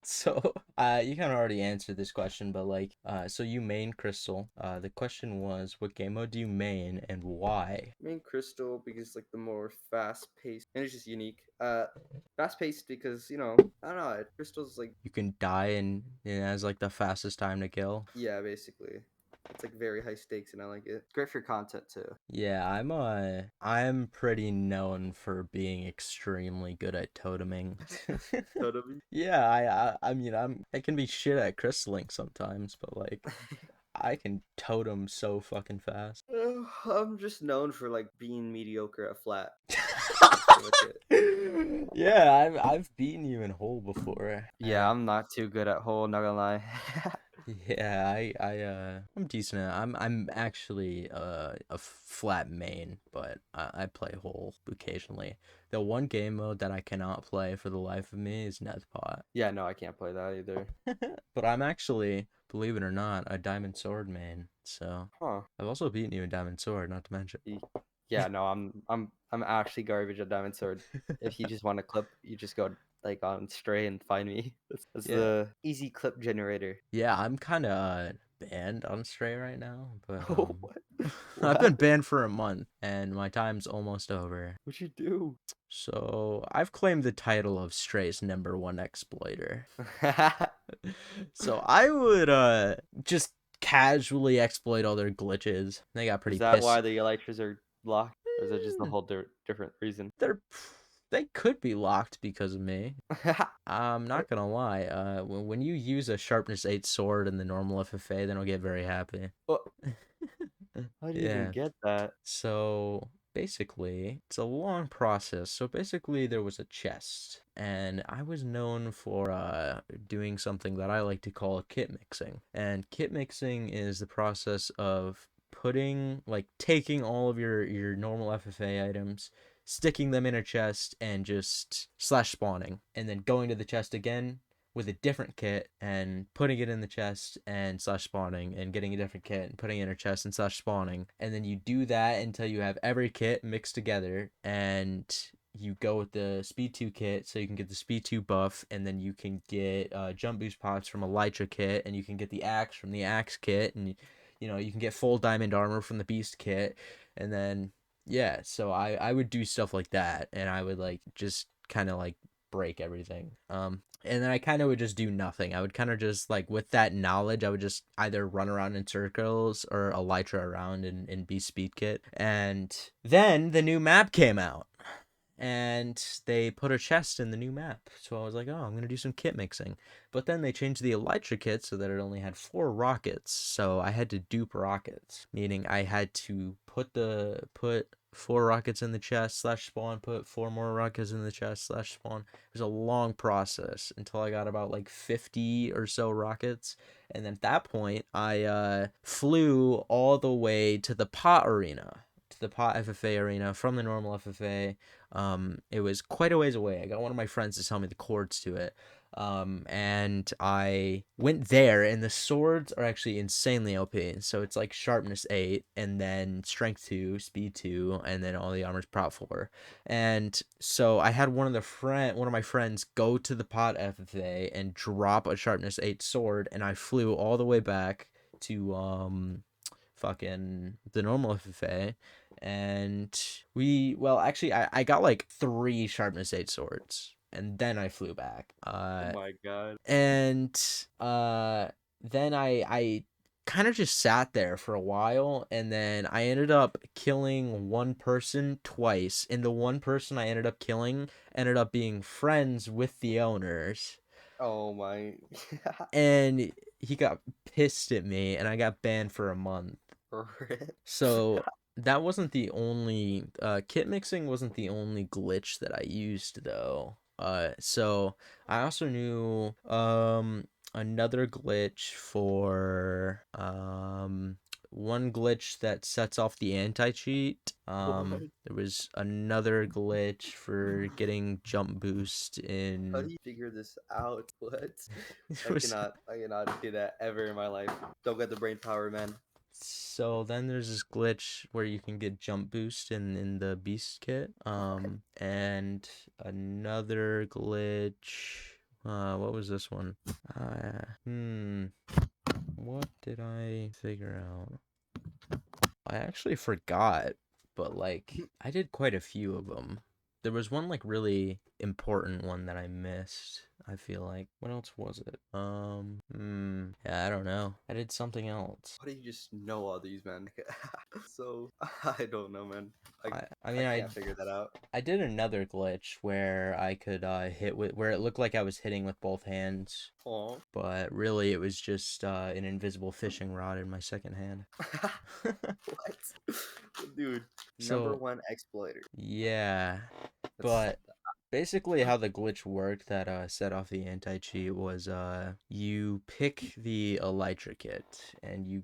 Speaker 2: So you kind of already answered this question, but like, so you main Crystal. The question was, what game mode do you main and why?
Speaker 1: Main Crystal because like the more fast paced and it's just unique. Fast paced because I don't know. Crystal's like
Speaker 2: You can die and it has like the fastest time to kill.
Speaker 1: yeah, basically. It's like very high stakes and I like it. It's great for content too.
Speaker 2: Yeah, I'm pretty known for being extremely good at toteming.
Speaker 1: Totally.
Speaker 2: Yeah, I mean I can be shit at crystaling sometimes, but like I can totem so fucking fast.
Speaker 1: I'm just known for like being mediocre at flat. That's pretty much it.
Speaker 2: Yeah, I've beaten you in hole before.
Speaker 1: Yeah, I'm not too good at hole, not gonna lie.
Speaker 2: Yeah, I'm decent at I'm actually a flat main, but I play hole occasionally. The one game mode that I cannot play for the life of me is Nethpot.
Speaker 1: Yeah, no, I can't play that either.
Speaker 2: But I'm actually, believe it or not, a Diamond Sword main. So
Speaker 1: Huh.
Speaker 2: I've also beaten you in Diamond Sword, not to mention.
Speaker 1: Y- Yeah, no, I'm actually garbage at Diamond Sword. If you just want a clip, you just go like on Stray and find me. That's
Speaker 2: Yeah.
Speaker 1: the easy clip generator.
Speaker 2: Yeah, I'm kind of banned on Stray right now, but
Speaker 1: What?
Speaker 2: I've
Speaker 1: What
Speaker 2: been
Speaker 1: happened?
Speaker 2: banned for a month and my time's almost over.
Speaker 1: What'd you do?
Speaker 2: So I've claimed the title of Stray's #1 exploiter. So I would just casually exploit all their glitches. They got
Speaker 1: Is
Speaker 2: pretty
Speaker 1: that
Speaker 2: pissed.
Speaker 1: why the elytras are locked, or is it just a
Speaker 2: Eh,
Speaker 1: whole different reason?
Speaker 2: they're they could be locked because of me. I'm not gonna lie. When you use a sharpness 8 sword in the normal FFA, they don't get very happy.
Speaker 1: What? How do you even
Speaker 2: Yeah.
Speaker 1: get that?
Speaker 2: So basically, it's a long process. So basically, there was a chest, and I was known for doing something that I like to call kit mixing. And kit mixing is the process of taking all of your normal FFA items, sticking them in a chest, and just slash spawning, and then going to the chest again with a different kit and putting it in the chest and slash spawning and getting a different kit and putting it in a chest and slash spawning. And then you do that until you have every kit mixed together, and you go with the speed 2 kit so you can get the speed 2 buff, and then you can get jump boost pots from Elytra kit, and you can get the axe from the axe kit, and you can get full diamond armor from the beast kit. And then yeah, so I would do stuff like that, and I would like just kind of like break everything. And then I kind of would just do nothing. I would kind of just like with that knowledge, I would just either run around in circles or elytra around and be speed kit. And then the new map came out, and they put a chest in the new map. So I was like, oh, I'm gonna do some kit mixing. But then they changed the elytra kit so that it only had 4 rockets. So I had to dupe rockets, meaning I had to put 4 rockets in the chest slash spawn, put 4 more rockets in the chest slash spawn. It was a long process until I got about like 50 or so rockets. And then at that point, I flew all the way to the pot arena, to the pot FFA arena from the normal FFA. It was quite a ways away. I got one of my friends to tell me the chords to it. And I went there, and the swords are actually insanely OP. So it's like sharpness 8, and then strength 2, speed 2, and then all the armor's prot 4. And so I had one of my friends go to the pot FFA and drop a sharpness 8 sword, and I flew all the way back to fucking the normal FFA, and actually I got like 3 sharpness 8 swords, and then I flew back.
Speaker 1: Oh my god.
Speaker 2: And then I kind of just sat there for a while, and then I ended up killing one person twice, and the one person I ended up killing ended up being friends with the owners,
Speaker 1: Oh my.
Speaker 2: and he got pissed at me, and I got banned for a month.
Speaker 1: Rip.
Speaker 2: So that wasn't the only kit mixing wasn't the only glitch that I used though. So I also knew another glitch for one glitch that sets off the anti-cheat.
Speaker 1: What?
Speaker 2: There was another glitch for getting jump boost
Speaker 1: How do
Speaker 2: in
Speaker 1: you figure this out? What?
Speaker 2: it
Speaker 1: I
Speaker 2: was
Speaker 1: cannot. I cannot do that ever in my life. Don't get the brain power, man.
Speaker 2: So then there's this glitch where you can get jump boost in the beast kit. And another glitch. What was this one? What did I figure out? I actually forgot, but like I did quite a few of them. There was one like really important one that I missed. I feel like. What else was it? Yeah, I don't know. I did something else.
Speaker 1: How do you just know all these, man? So I don't know, man. I
Speaker 2: I
Speaker 1: I
Speaker 2: mean,
Speaker 1: can't figure that out.
Speaker 2: I did another glitch where I could hit with where it looked like I was hitting with both hands,
Speaker 1: Oh.
Speaker 2: but really it was just an invisible fishing rod in my second hand.
Speaker 1: What? Dude, number
Speaker 2: So
Speaker 1: one exploiter.
Speaker 2: yeah,
Speaker 1: That's
Speaker 2: but basically how the glitch worked that set off the anti-cheat was you pick the elytra kit and you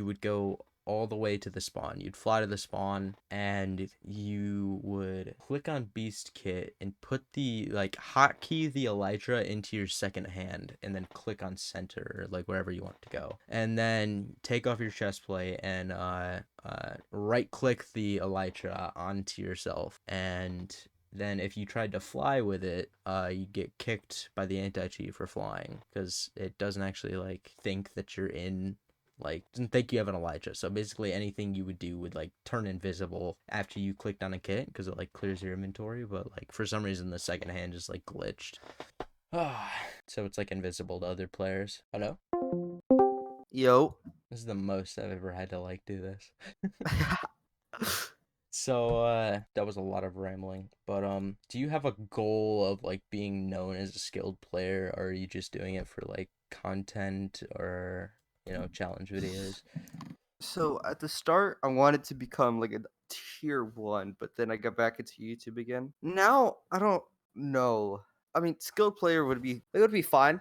Speaker 2: would go all the way to the spawn. You'd fly to the spawn and you would click on beast kit and put the like hotkey the elytra into your second hand and then click on center like wherever you want it to go. And then take off your chest plate and right click the elytra onto yourself, and then if you tried to fly with it, you get kicked by the anti-cheat for flying because it doesn't actually like think that you're in, like doesn't think you have an Elijah. So basically anything you would do would like turn invisible after you clicked on a kit because it like clears your inventory, but like for some reason the second hand just like glitched. So it's like invisible to other players. Hello?
Speaker 1: Yo.
Speaker 2: This is the most I've ever had to like do this. So that was a lot of rambling. But do you have a goal of like being known as a skilled player, or are you just doing it for like content or challenge videos?
Speaker 1: So at the start, I wanted to become like a tier one, but then I got back into YouTube again. Now I don't know. I mean, skilled player would be fine,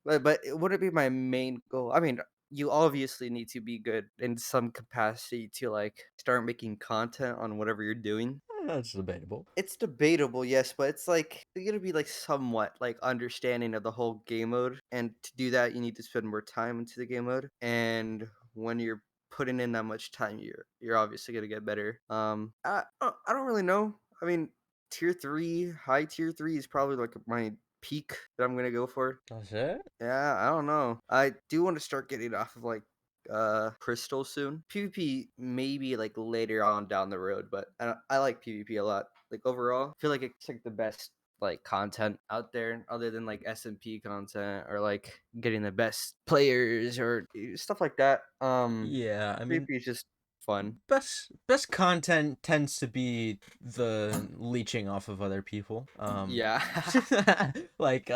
Speaker 1: but it wouldn't be my main goal. I mean, you obviously need to be good in some capacity to like start making content on whatever you're doing.
Speaker 2: That's debatable.
Speaker 1: It's debatable, yes, but it's like you gotta be like somewhat like understanding of the whole game mode, and to do that, you need to spend more time into the game mode. And when you're putting in that much time, you're obviously gonna get better. I don't really know. I mean, high tier three is probably like my peak that I'm gonna go for.
Speaker 2: That's it?
Speaker 1: Yeah, I don't know. I do want to start getting off of like crystal soon. PvP maybe like later on down the road, but I like PvP a lot. Like overall, I feel like it's like the best like content out there other than like SMP content or like getting the best players or stuff like that.
Speaker 2: Yeah, I mean,
Speaker 1: PvP is just fun.
Speaker 2: best content tends to be the leeching off of other people.
Speaker 1: Yeah.
Speaker 2: Like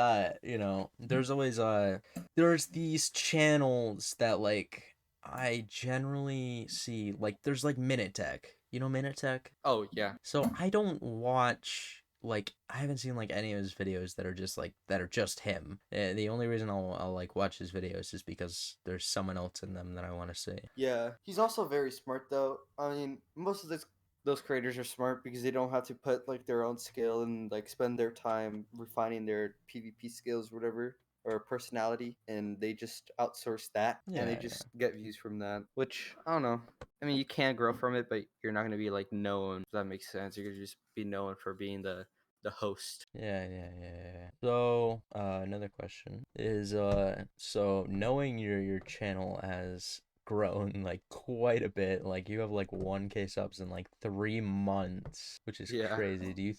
Speaker 2: there's these channels that like I generally see, like there's like Minute Tech. You know Minute Tech?
Speaker 1: Oh yeah.
Speaker 2: So I don't watch, like I haven't seen like any of his videos that are just him. The only reason I'll like watch his videos is because there's someone else in them that I want to see.
Speaker 1: Yeah, he's also very smart though. I mean, most of those creators are smart because they don't have to put like their own skill and like spend their time refining their PvP skills, whatever, or personality, and they just outsource that and they
Speaker 2: Yeah, yeah.
Speaker 1: just get views from that. Which I don't know. I mean, you can grow from it, but you're not gonna be like known. If that makes sense. You're gonna just be known for being the host.
Speaker 2: Yeah. So, another question is, so knowing your channel has grown like quite a bit, like you have like 1K subs in like 3 months, which is
Speaker 1: Yeah.
Speaker 2: crazy.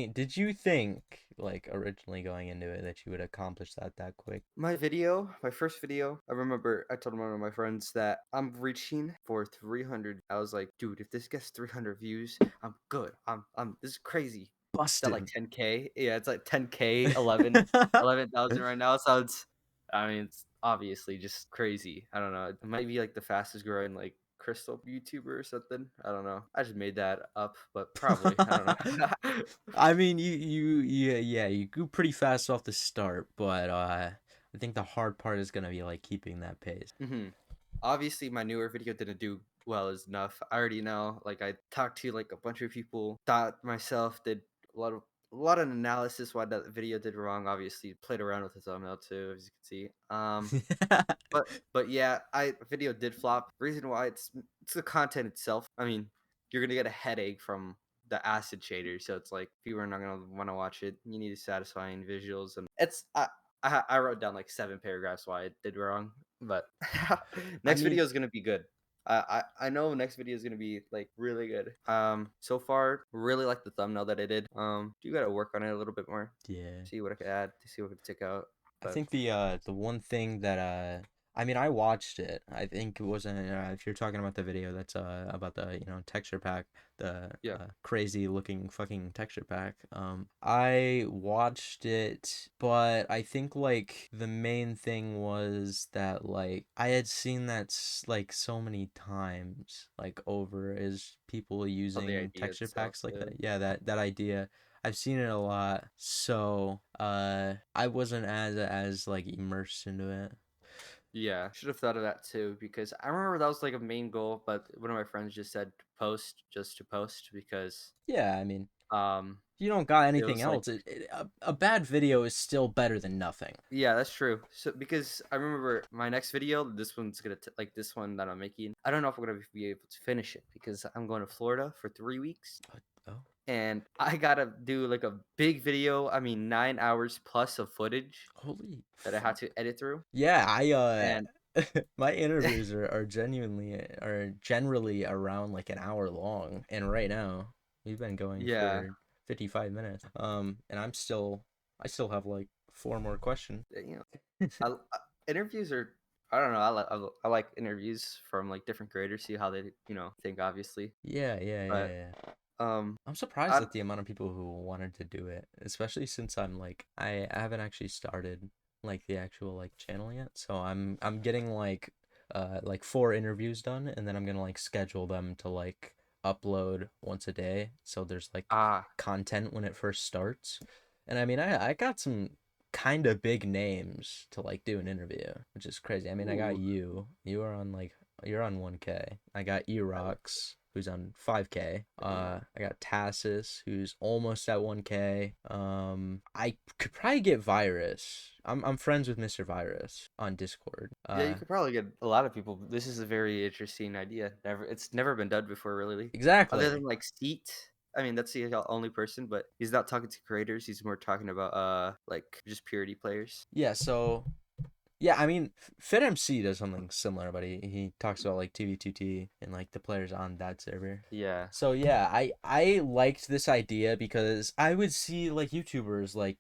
Speaker 2: Did you think like originally going into it that you would accomplish that quick?
Speaker 1: My first video, I remember I told one of my friends that I'm reaching for 300. I was like, dude, if this gets 300 views, I'm good. This is crazy. It's at like
Speaker 2: Busted.
Speaker 1: 10K. Yeah, it's like 10K, 11,000 right now. So I mean, it's obviously just crazy. I don't know. It might be like the fastest growing like crystal YouTuber or something. I don't know. I just made that up, but probably. I don't know.
Speaker 2: I mean, yeah, you grew pretty fast off the start, but I think the hard part is gonna be like keeping that pace.
Speaker 1: hmm Obviously my newer video didn't do well as enough. I already know. Like I talked to like a bunch of people, thought myself, did a lot of a lot of analysis why that video did wrong. Obviously, played around with the thumbnail too, as you can see. But yeah, I video did flop. Reason why it's the content itself. I mean, you're gonna get a headache from the acid shader, so it's like people are not gonna want to watch it. You need satisfying visuals, and I wrote down like 7 paragraphs why it did wrong, but
Speaker 2: I
Speaker 1: next
Speaker 2: mean,
Speaker 1: video is gonna be good. I know next video is gonna be like really good. So far, really like the thumbnail that I did. You gotta work on it a little bit more.
Speaker 2: yeah.
Speaker 1: See what I could add. To see what I could take out.
Speaker 2: I
Speaker 1: But
Speaker 2: think the one thing that I mean I watched it. I think it wasn't if you're talking about the video that's about the texture pack, the
Speaker 1: yeah,
Speaker 2: crazy looking fucking texture pack. I watched it, but I think like the main thing was that like I had seen that like so many times like over is people
Speaker 1: of the
Speaker 2: using
Speaker 1: idea
Speaker 2: texture
Speaker 1: itself
Speaker 2: packs like
Speaker 1: too.
Speaker 2: that. Yeah, that idea. I've seen it a lot, so I wasn't as like immersed into it.
Speaker 1: Yeah, should have thought of that too because I remember that was like a main goal, but one of my friends just said to post just to post because
Speaker 2: Yeah, I mean,
Speaker 1: um
Speaker 2: if you don't got
Speaker 1: it
Speaker 2: anything
Speaker 1: was like
Speaker 2: else, a bad video is still better than nothing.
Speaker 1: yeah, that's true. So because I remember my next video, this one's gonna like this one that I'm making. I don't know if I'm gonna be able to finish it because I'm going to Florida for 3 weeks
Speaker 2: Oh,
Speaker 1: and I gotta do like a big video. I mean, 9 hours plus of footage
Speaker 2: holy
Speaker 1: that I had
Speaker 2: fuck.
Speaker 1: to edit through,
Speaker 2: Yeah,
Speaker 1: and
Speaker 2: my interviews are genuinely are generally around like an hour long, and right now we've been going
Speaker 1: yeah,
Speaker 2: for 55 minutes. And I still have like four more questions.
Speaker 1: you know, interviews are. I don't know. I like interviews from like different creators, see how they think, obviously.
Speaker 2: Yeah, yeah, yeah,
Speaker 1: But
Speaker 2: yeah.
Speaker 1: um,
Speaker 2: I'm surprised
Speaker 1: I
Speaker 2: at the amount of people who wanted to do it, especially since I'm like I haven't actually started like the actual like channel yet. So I'm getting like 4 interviews done, and then I'm gonna like schedule them to like upload once a day. So there's like
Speaker 1: ah
Speaker 2: content when it first starts. And I mean I got some kind of big names to like do an interview, which is crazy. I mean I got
Speaker 1: ooh,
Speaker 2: you. You are on like you're on 1K. I got
Speaker 1: I like
Speaker 2: Erox, who's on 5K.
Speaker 1: damn.
Speaker 2: I got Tassis, who's almost at 1K. I could probably get Virus. I'm friends with Mr. Virus on Discord.
Speaker 1: Yeah, you could probably get a lot of people. This is a very interesting idea. It's never been done before, really. Other than
Speaker 2: Exactly.
Speaker 1: like Seat. I mean, that's the only person, but he's not talking to creators. He's more talking about like just purity players.
Speaker 2: Yeah, so yeah, I mean, FitMC does something similar, but he talks about like TV2T and like the players on that server.
Speaker 1: Yeah.
Speaker 2: So yeah, I liked this idea because I would see like YouTubers like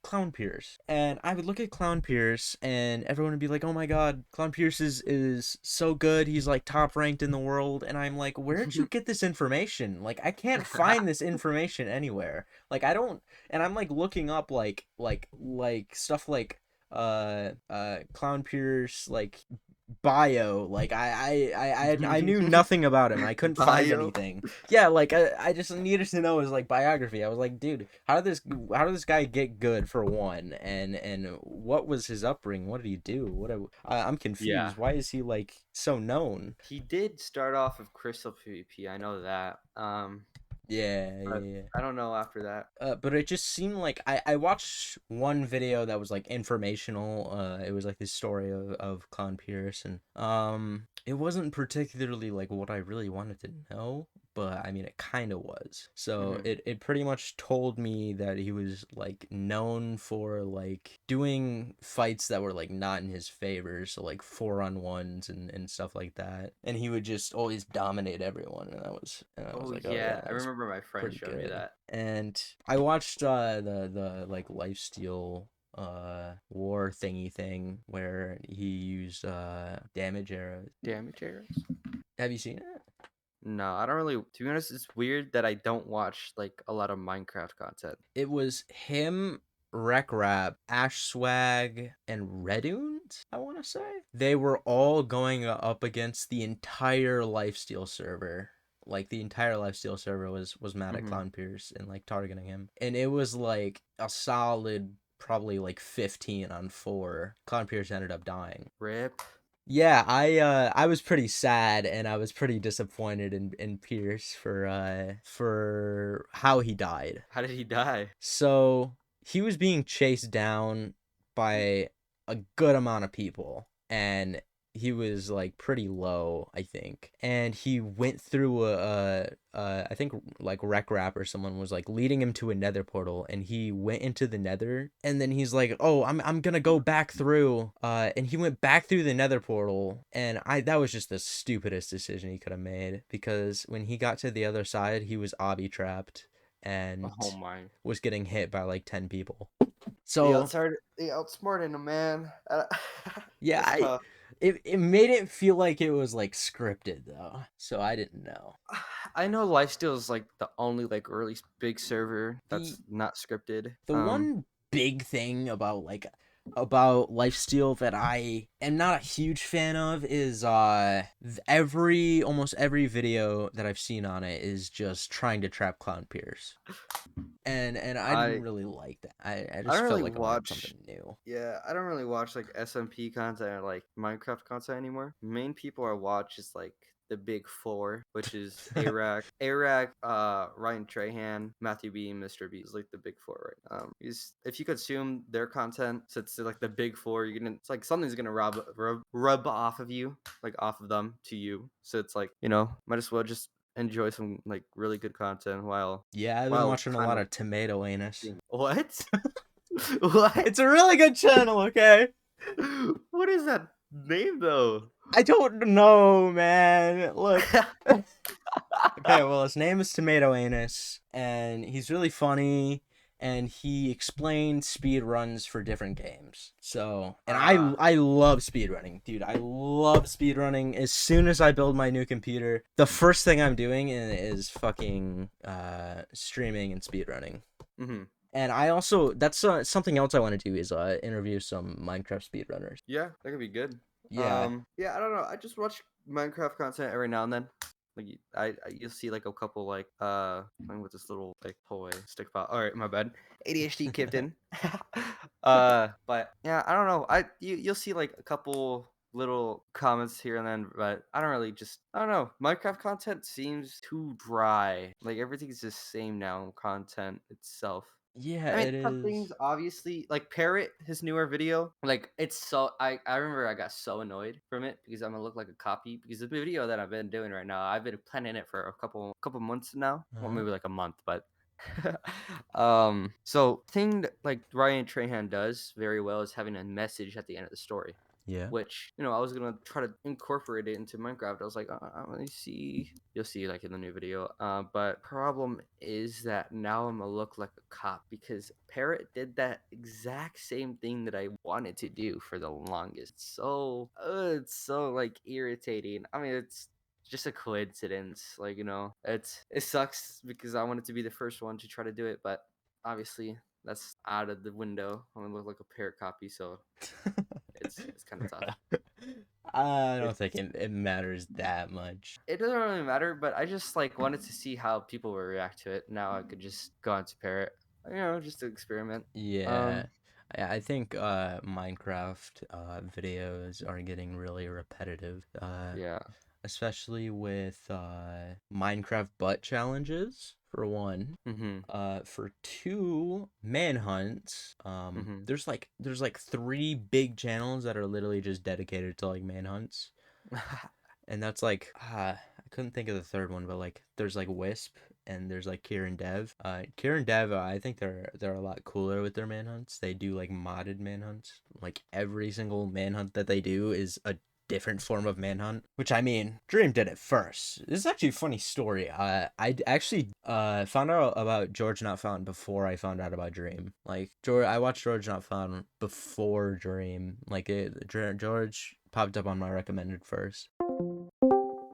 Speaker 2: Clown Pierce, and I would look at Clown Pierce, and everyone would be like, "Oh my God, Clown Pierce is so good. He's like top ranked in the world." And I'm like, "Where'd you get this information? Like, I can't find this information anywhere. Like, I don't." And I'm like looking up like stuff like Clown Pierce like bio. Like I knew nothing about him. I couldn't find
Speaker 1: Bio.
Speaker 2: anything. Yeah, like I just needed to know his like biography. I was like, dude, how did this guy get good for one? And what was his upbringing? What did he do? I'm
Speaker 1: Yeah.
Speaker 2: confused. Why is he like so known?
Speaker 1: He did start off with Crystal PvP. I know that.
Speaker 2: Yeah,
Speaker 1: But
Speaker 2: yeah, yeah.
Speaker 1: I don't know after that.
Speaker 2: But it just seemed like I watched one video that was like informational. It was like the story of Clown Pierce, and it wasn't particularly like what I really wanted to know, but I mean it kind of was. So
Speaker 1: Hmm.
Speaker 2: it pretty much told me that he was like known for like doing fights that were like not in his favor, so like 4-on-1s and stuff like that, and he would just always dominate everyone, and I was
Speaker 1: Oh
Speaker 2: like, oh
Speaker 1: yeah,
Speaker 2: yeah,
Speaker 1: I
Speaker 2: that's
Speaker 1: remember my friend
Speaker 2: pretty
Speaker 1: showing me
Speaker 2: good.
Speaker 1: that.
Speaker 2: And I watched the like lifesteal war thingy thing where he used damage arrows.
Speaker 1: Damage arrows.
Speaker 2: Have you seen it?
Speaker 1: No, I don't really. To be honest, it's weird that I don't watch like a lot of Minecraft content.
Speaker 2: It was him, Rec Rap, Ash Swag, and Redunes, I want to say. They were all going up against the entire lifesteal server. Like the entire lifesteal server was mad at
Speaker 1: Hmm.
Speaker 2: Clown Pierce and like targeting him. And it was like a solid probably like 15 on 4. Clown Pierce ended up dying.
Speaker 1: Rip.
Speaker 2: Yeah, I was pretty sad and I was pretty disappointed in Pierce for how he died.
Speaker 1: How did he die?
Speaker 2: So he was being chased down by a good amount of people, and he was like pretty low, I think. And he went through I think like Rec Rap or someone was like leading him to a Nether portal, and he went into the Nether, and then he's like, "Oh, I'm gonna go back through." And he went back through the Nether portal, and I that was just the stupidest decision he could have made because when he got to the other side, he was obby trapped and
Speaker 1: Oh my.
Speaker 2: was getting hit by like 10 people.
Speaker 1: The
Speaker 2: So,
Speaker 1: outside, the outsmarting him, man.
Speaker 2: yeah,
Speaker 1: That's tough.
Speaker 2: it made it feel like it was like scripted though. So I didn't know.
Speaker 1: I know Lifesteal is like the only like really big server
Speaker 2: The
Speaker 1: that's not scripted.
Speaker 2: the one big thing about Lifesteal that I am not a huge fan of is every almost every video that I've seen on it is just trying to trap Clown Pierce. And I didn't
Speaker 1: I
Speaker 2: really like that. I
Speaker 1: I
Speaker 2: just
Speaker 1: don't
Speaker 2: felt
Speaker 1: really
Speaker 2: like I wanted
Speaker 1: watch.
Speaker 2: something new.
Speaker 1: Yeah, I don't really watch like SMP content or like Minecraft content anymore. Main people I watch is like the big four, which is Arac, Ryan Trahan, Matthew B, and Mr. B is like the big four right now. Because if you consume their content, so it's like the big four, you're gonna it's like something's gonna rub off of you, like off of them to you. So it's like might as well just enjoy some like really good content
Speaker 2: Yeah, I've been
Speaker 1: while
Speaker 2: watching a
Speaker 1: kind
Speaker 2: lot
Speaker 1: of
Speaker 2: of Tomato Anus.
Speaker 1: being what. What?
Speaker 2: It's a really good channel, okay?
Speaker 1: What is that name though?
Speaker 2: I don't know, man. Look. Okay, well, his name is Tomato Anus, and he's really funny, and he explains speed runs for different games. So, and
Speaker 1: Ah,
Speaker 2: I love speed running, dude. I love speed running. As soon as I build my new computer, the first thing I'm doing is fucking streaming and speed running.
Speaker 1: mm-hmm.
Speaker 2: And I also that's something else I want to do is interview some Minecraft speedrunners.
Speaker 1: Yeah, that could be good.
Speaker 2: Yeah.
Speaker 1: Yeah, I don't know. I just watch Minecraft content every now and then. Like you'll see like a couple like playing with this little like toy stick file. All right, my bad. ADHD kicked in. But yeah, I don't know. You'll see like a couple little comments here and then, but I don't really just I don't know. Minecraft content seems too dry. Like everything's the same now. Content itself.
Speaker 2: Yeah,
Speaker 1: I mean,
Speaker 2: it
Speaker 1: some things
Speaker 2: is.
Speaker 1: obviously like Parrot, his newer video, like it's so I remember I got so annoyed from it because I'm gonna look like a copy because the video that I've been doing right now, I've been planning it for a couple months now. Well,
Speaker 2: Uh-huh.
Speaker 1: maybe like a month, but so thing that like Ryan Trahan does very well is having a message at the end of the story,
Speaker 2: Yeah.
Speaker 1: which I was gonna try to incorporate it into Minecraft. I was like, let me see. You'll see like in the new video. But problem is that now I'm gonna look like a cop because Parrot did that exact same thing that I wanted to do for the longest. It's so like irritating. I mean, it's just a coincidence. Like it sucks because I wanted to be the first one to try to do it, but obviously that's out of the window. I'm gonna look like a parrot copy, so it's kind of tough.
Speaker 2: I don't think
Speaker 1: It's
Speaker 2: it matters that much.
Speaker 1: it doesn't really matter, but I just like wanted to see how people would react to it. Now I could just go on to Parrot, just to experiment.
Speaker 2: Yeah.
Speaker 1: Um,
Speaker 2: I think Minecraft videos are getting really repetitive.
Speaker 1: yeah.
Speaker 2: Especially with Minecraft butt challenges for one.
Speaker 1: Mhm.
Speaker 2: For two, manhunts.
Speaker 1: Mhm.
Speaker 2: There's like three big channels that are literally just dedicated to like manhunts, and that's like I couldn't think of the third one, but like there's like Wisp and there's like Kieran Dev. Kieran Dev, I think they're a lot cooler with their manhunts. They do like modded manhunts. Like every single manhunt that they do is a different form of manhunt. Which I mean, Dream did it first. This is actually a funny story. I actually found out about George Not Found before I found out about Dream. Like I watched George Not Found before Dream. Like George popped up on my recommended first.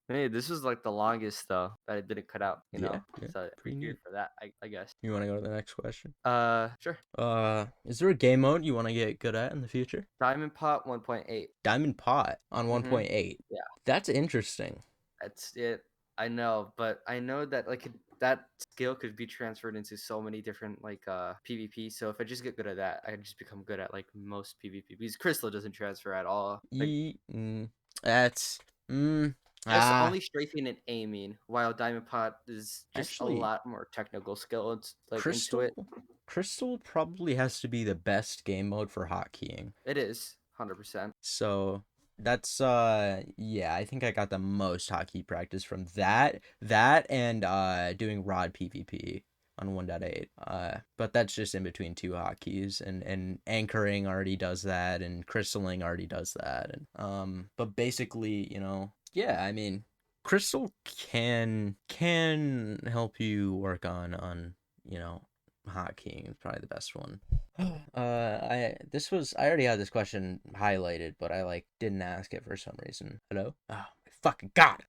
Speaker 1: Hey, this was like the longest though that it didn't cut out.
Speaker 2: Yeah, yeah,
Speaker 1: So
Speaker 2: pretty
Speaker 1: weird
Speaker 2: neat.
Speaker 1: for that, I guess.
Speaker 2: You want to go to the next question?
Speaker 1: Sure.
Speaker 2: Is there a game mode you want to get good at in the future?
Speaker 1: Diamond Pot 1.8.
Speaker 2: Diamond Pot on
Speaker 1: Mhm.
Speaker 2: 1.8.
Speaker 1: Yeah,
Speaker 2: That's interesting.
Speaker 1: that's it. I know, but I know that like that skill could be transferred into so many different like PvP. So if I just get good at that, I just become good at like most PvP because Crystal doesn't transfer at all. Like
Speaker 2: Ye- mm. That's
Speaker 1: Just
Speaker 2: ah
Speaker 1: only strafing and aiming, while Diamond Pot is just a
Speaker 2: actually
Speaker 1: lot more technical skill. It's like into it.
Speaker 2: Crystal Crystal probably has to be the best game mode for hotkeying.
Speaker 1: It is 100%.
Speaker 2: So that's yeah, I think I got the most hotkey practice from that and doing rod PvP on 1.8. But that's just in between two hotkeys, and anchoring already does that, and crystalling already does that. And but basically, yeah, I mean, crystal can help you work on, you know, hotkeying is probably the best one. I already had this question highlighted, but I like didn't ask it for some reason. Hello? Oh my fucking god!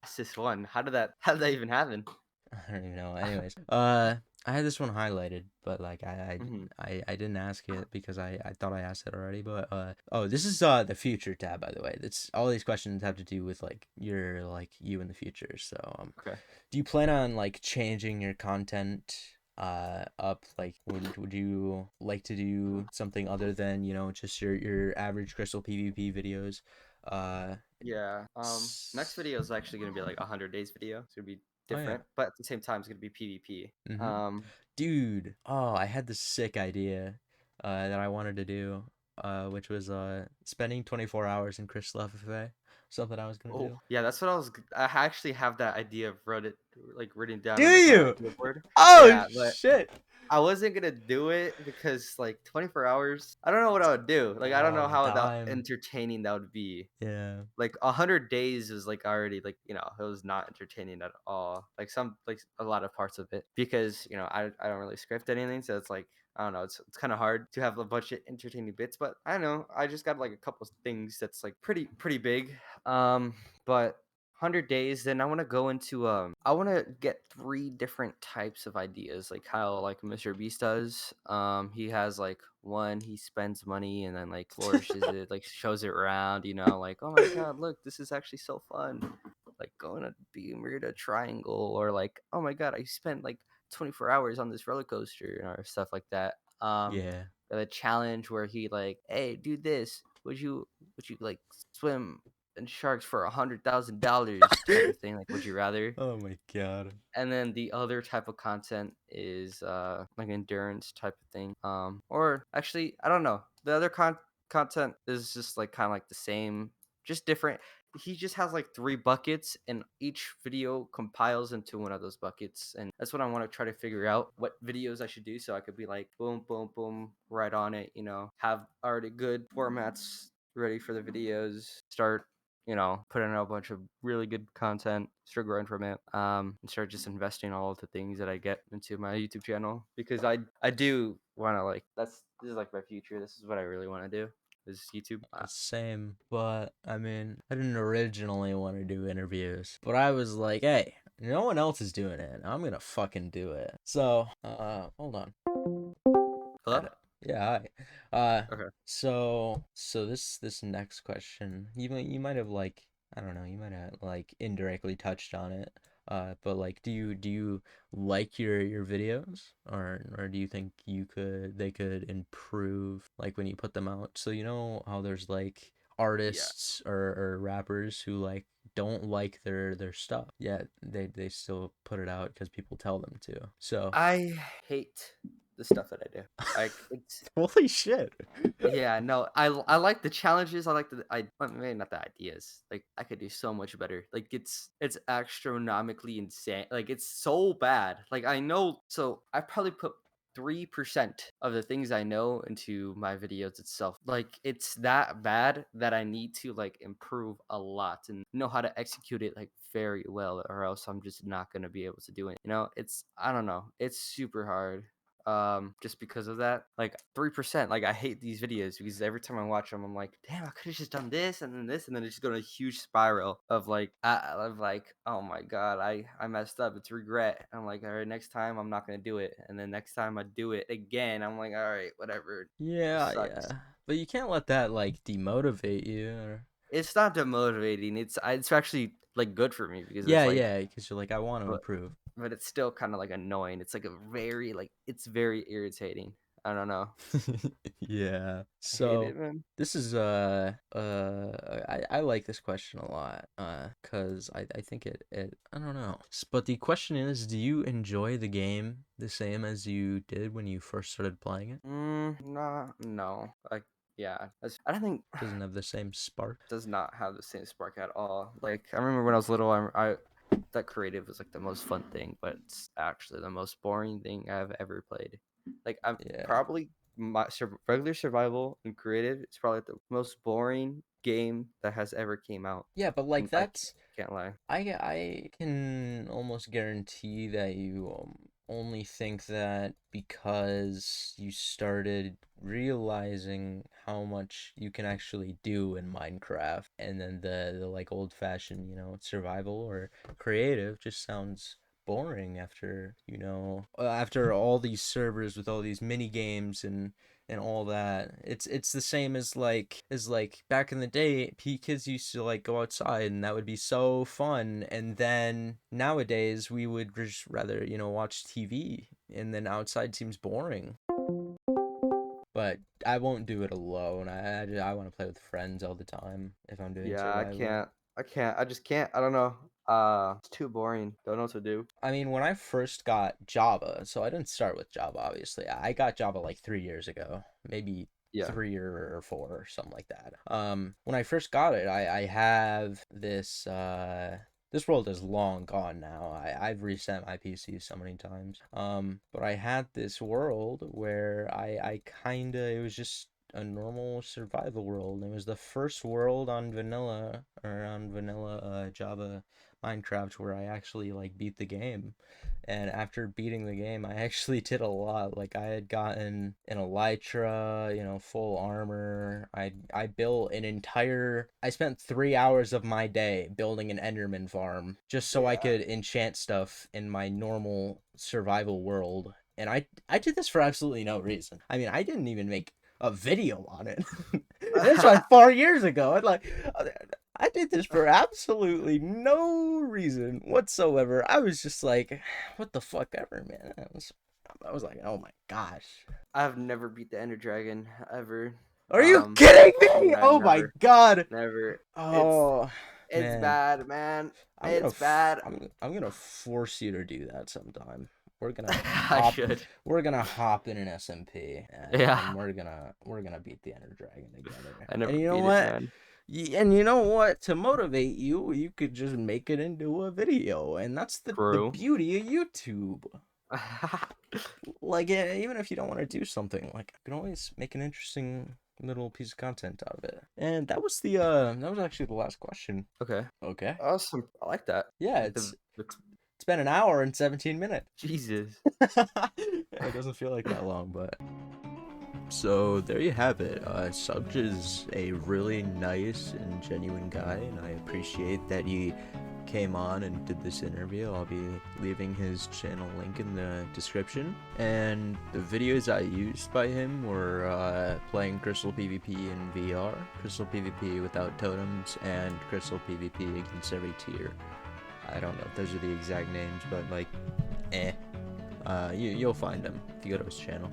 Speaker 1: Assist one. How did that even happen?
Speaker 2: I don't even know. Anyways, I had this one highlighted, but like
Speaker 1: Mhm.
Speaker 2: I didn't ask it because I thought I asked it already. But oh, this is the future tab, by the way. That's all these questions have to do with like you in the future. So
Speaker 1: Okay.
Speaker 2: do you plan on like changing your content up? Like would you like to do something other than, just your average crystal PvP videos? Uh
Speaker 1: Yeah. Next
Speaker 2: s-
Speaker 1: video is actually gonna be like 100 days video. It's gonna be
Speaker 2: oh yeah.
Speaker 1: different, but at the same time, it's gonna be PvP.
Speaker 2: Mm-hmm. Dude, oh, I had this sick idea that I wanted to do, which was spending 24 hours in Crystal FFA. Something I was gonna
Speaker 1: Oh,
Speaker 2: do.
Speaker 1: yeah, that's what I was. I actually have that idea written
Speaker 2: Do
Speaker 1: down on like my
Speaker 2: you?
Speaker 1: idea board.
Speaker 2: Oh
Speaker 1: Yeah, but
Speaker 2: shit.
Speaker 1: I wasn't gonna do it because like 24 hours. I don't know what I would do.
Speaker 2: A
Speaker 1: Like I don't
Speaker 2: lot
Speaker 1: know
Speaker 2: of
Speaker 1: how
Speaker 2: time.
Speaker 1: entertaining that would be.
Speaker 2: Yeah.
Speaker 1: Like 100 days was like already like it was not entertaining at all. Like a lot of parts of it because I don't really script anything, so it's like I don't know. It's kind of hard to have a bunch of entertaining bits, but I don't know. I just got like a couple things that's like pretty big. But 100 days, then I want to go into I want to get three different types of ideas, like how like Mr. Beast does. He has like one, he spends money and then like flourishes it, like shows it around, like, oh my god, look, this is actually so fun, like going to Bermuda Triangle, or like, oh my god, I spent like 24 hours on this roller coaster, or stuff like that.
Speaker 2: Yeah.
Speaker 1: The challenge where he like, hey, do this, would you like swim in sharks for $100,000 type of thing, like, would you rather?
Speaker 2: Oh my god.
Speaker 1: And then the other type of content is like endurance type of thing. Or actually, I don't know. The other content is just like kind of like the same, just different. He just has like three buckets, and each video compiles into one of those buckets. And that's what I want to try to figure out, what videos I should do, so I could be like boom, boom, boom, right on it. Have already good formats ready for the videos. Start put in a bunch of really good content, start growing from it, and start just investing all of the things that I get into my YouTube channel, because I do want to like this is like my future. This is what I really want to do. Is YouTube.
Speaker 2: Same, but I mean, I didn't originally want to do interviews, but I was like, hey, no one else is doing it. I'm gonna fucking do it. So, hold on.
Speaker 1: Hello.
Speaker 2: Edit. Yeah, hi.
Speaker 1: Okay.
Speaker 2: So this next question, you might have like, I don't know, you might have like indirectly touched on it. But like, do you like your videos, or do you think they could improve like when you put them out? So you know how there's like
Speaker 1: Yeah.
Speaker 2: artists or rappers who like don't like their stuff, yet they still put it out because people tell them to. So
Speaker 1: I hate the stuff that I do. Like it's
Speaker 2: holy shit.
Speaker 1: Yeah, no, I like the challenges. I like maybe not the ideas. Like I could do so much better. Like it's astronomically insane. Like it's so bad. Like I know. So I probably put 3% of the things I know into my videos itself. Like it's that bad that I need to like improve a lot and know how to execute it like very well, or else I'm just not gonna be able to do it. It's I don't know. It's super hard, just because of that, like 3%. Like I hate these videos because every time I watch them I'm like, damn, I could have just done this and then this, and then it's just going a huge spiral of like, oh my god, I messed up, it's regret. I'm like, all right, next time I'm not going to do it, and then next time I do it again, I'm like, all right, whatever, this
Speaker 2: Yeah,
Speaker 1: sucks.
Speaker 2: yeah. But you can't let that like demotivate you or
Speaker 1: It's not demotivating, it's actually like good for me because
Speaker 2: yeah,
Speaker 1: it's like,
Speaker 2: yeah, because you're like, I want to
Speaker 1: but
Speaker 2: improve.
Speaker 1: but it's still kind of like annoying. It's like a very like it's very irritating. I don't know.
Speaker 2: Yeah.
Speaker 1: I hate
Speaker 2: So
Speaker 1: it, man.
Speaker 2: this is I like this question a lot, 'cause I think it I don't know. But the question is, do you enjoy the game the same as you did when you first started playing it?
Speaker 1: Nah, no. Like, yeah, I don't think
Speaker 2: Doesn't have the same spark?
Speaker 1: does not have the same spark at all. Like, I remember when I was little, I that creative was like the most fun thing, but it's actually the most boring thing I've ever played. Like, I'm
Speaker 2: Yeah.
Speaker 1: probably regular survival and creative. It's probably the most boring game that has ever came out.
Speaker 2: Yeah, but like
Speaker 1: I
Speaker 2: that's
Speaker 1: can't lie.
Speaker 2: I can almost guarantee that you only think that because you started realizing how much you can actually do in Minecraft, and then the like old-fashioned, survival or creative just sounds boring after, after all these servers with all these mini games and all that. It's the same as like back in the day, kids used to like go outside and that would be so fun. And then nowadays we would just rather, watch TV, and then outside seems boring. But I won't do it alone. I want to play with friends all the time if I'm doing
Speaker 1: Yeah, I
Speaker 2: survival.
Speaker 1: can't. I can't. I just can't. I don't know. It's too boring. Don't know what to do.
Speaker 2: I mean, when I first got Java, so I didn't start with Java, obviously. I got Java like 3 years ago, maybe
Speaker 1: Yeah.
Speaker 2: 3 or 4 or something like that. When I first got it, I have this. This world is long gone now. I've reset my PC so many times. But I had this world where I kinda, it was just a normal survival world. It was the first world on vanilla Java Minecraft where I actually like beat the game. And after beating the game, I actually did a lot. Like I had gotten an elytra, full armor. I built an entire. I spent 3 hours of my day building an Enderman farm just so I
Speaker 1: Yeah.
Speaker 2: could enchant stuff in my normal survival world. And I did this for absolutely no reason. I mean, I didn't even make a video on it. This was 4 years ago. And like, I did this for absolutely no reason whatsoever. I was just like, what the fuck ever, man. I was like, oh my gosh.
Speaker 1: I've never beat the Ender Dragon ever.
Speaker 2: Are you kidding me?
Speaker 1: No,
Speaker 2: Oh my
Speaker 1: never,
Speaker 2: god.
Speaker 1: never. It's
Speaker 2: Oh
Speaker 1: it's
Speaker 2: man.
Speaker 1: bad, man.
Speaker 2: I'm gonna
Speaker 1: It's bad.
Speaker 2: I'm gonna force you to do that sometime. We're gonna
Speaker 1: I
Speaker 2: hop
Speaker 1: should.
Speaker 2: we're gonna hop in an SMP, and
Speaker 1: Yeah.
Speaker 2: we're gonna beat the Ender Dragon together.
Speaker 1: I
Speaker 2: And
Speaker 1: never
Speaker 2: you know
Speaker 1: beat it,
Speaker 2: what?
Speaker 1: man.
Speaker 2: And you know what? To motivate you, you could just make it into a video, and that's the
Speaker 1: True.
Speaker 2: beauty of YouTube. Like, even if you don't want to do something, like, you can always make an interesting little piece of content out of it. And that was actually the last question.
Speaker 1: Okay.
Speaker 2: Okay.
Speaker 1: Awesome. I like that.
Speaker 2: Yeah,
Speaker 1: Like the
Speaker 2: it's been an hour and 17 minutes.
Speaker 1: Jesus.
Speaker 2: It doesn't feel like that long, but so there you have it. Subge is a really nice and genuine guy, and I appreciate that he came on and did this interview. I'll be leaving his channel link in the description. And the videos I used by him were playing Crystal PvP in VR, Crystal PvP without totems, and Crystal PvP against every tier. I don't know if those are the exact names, but like, you'll find them if you go to his channel.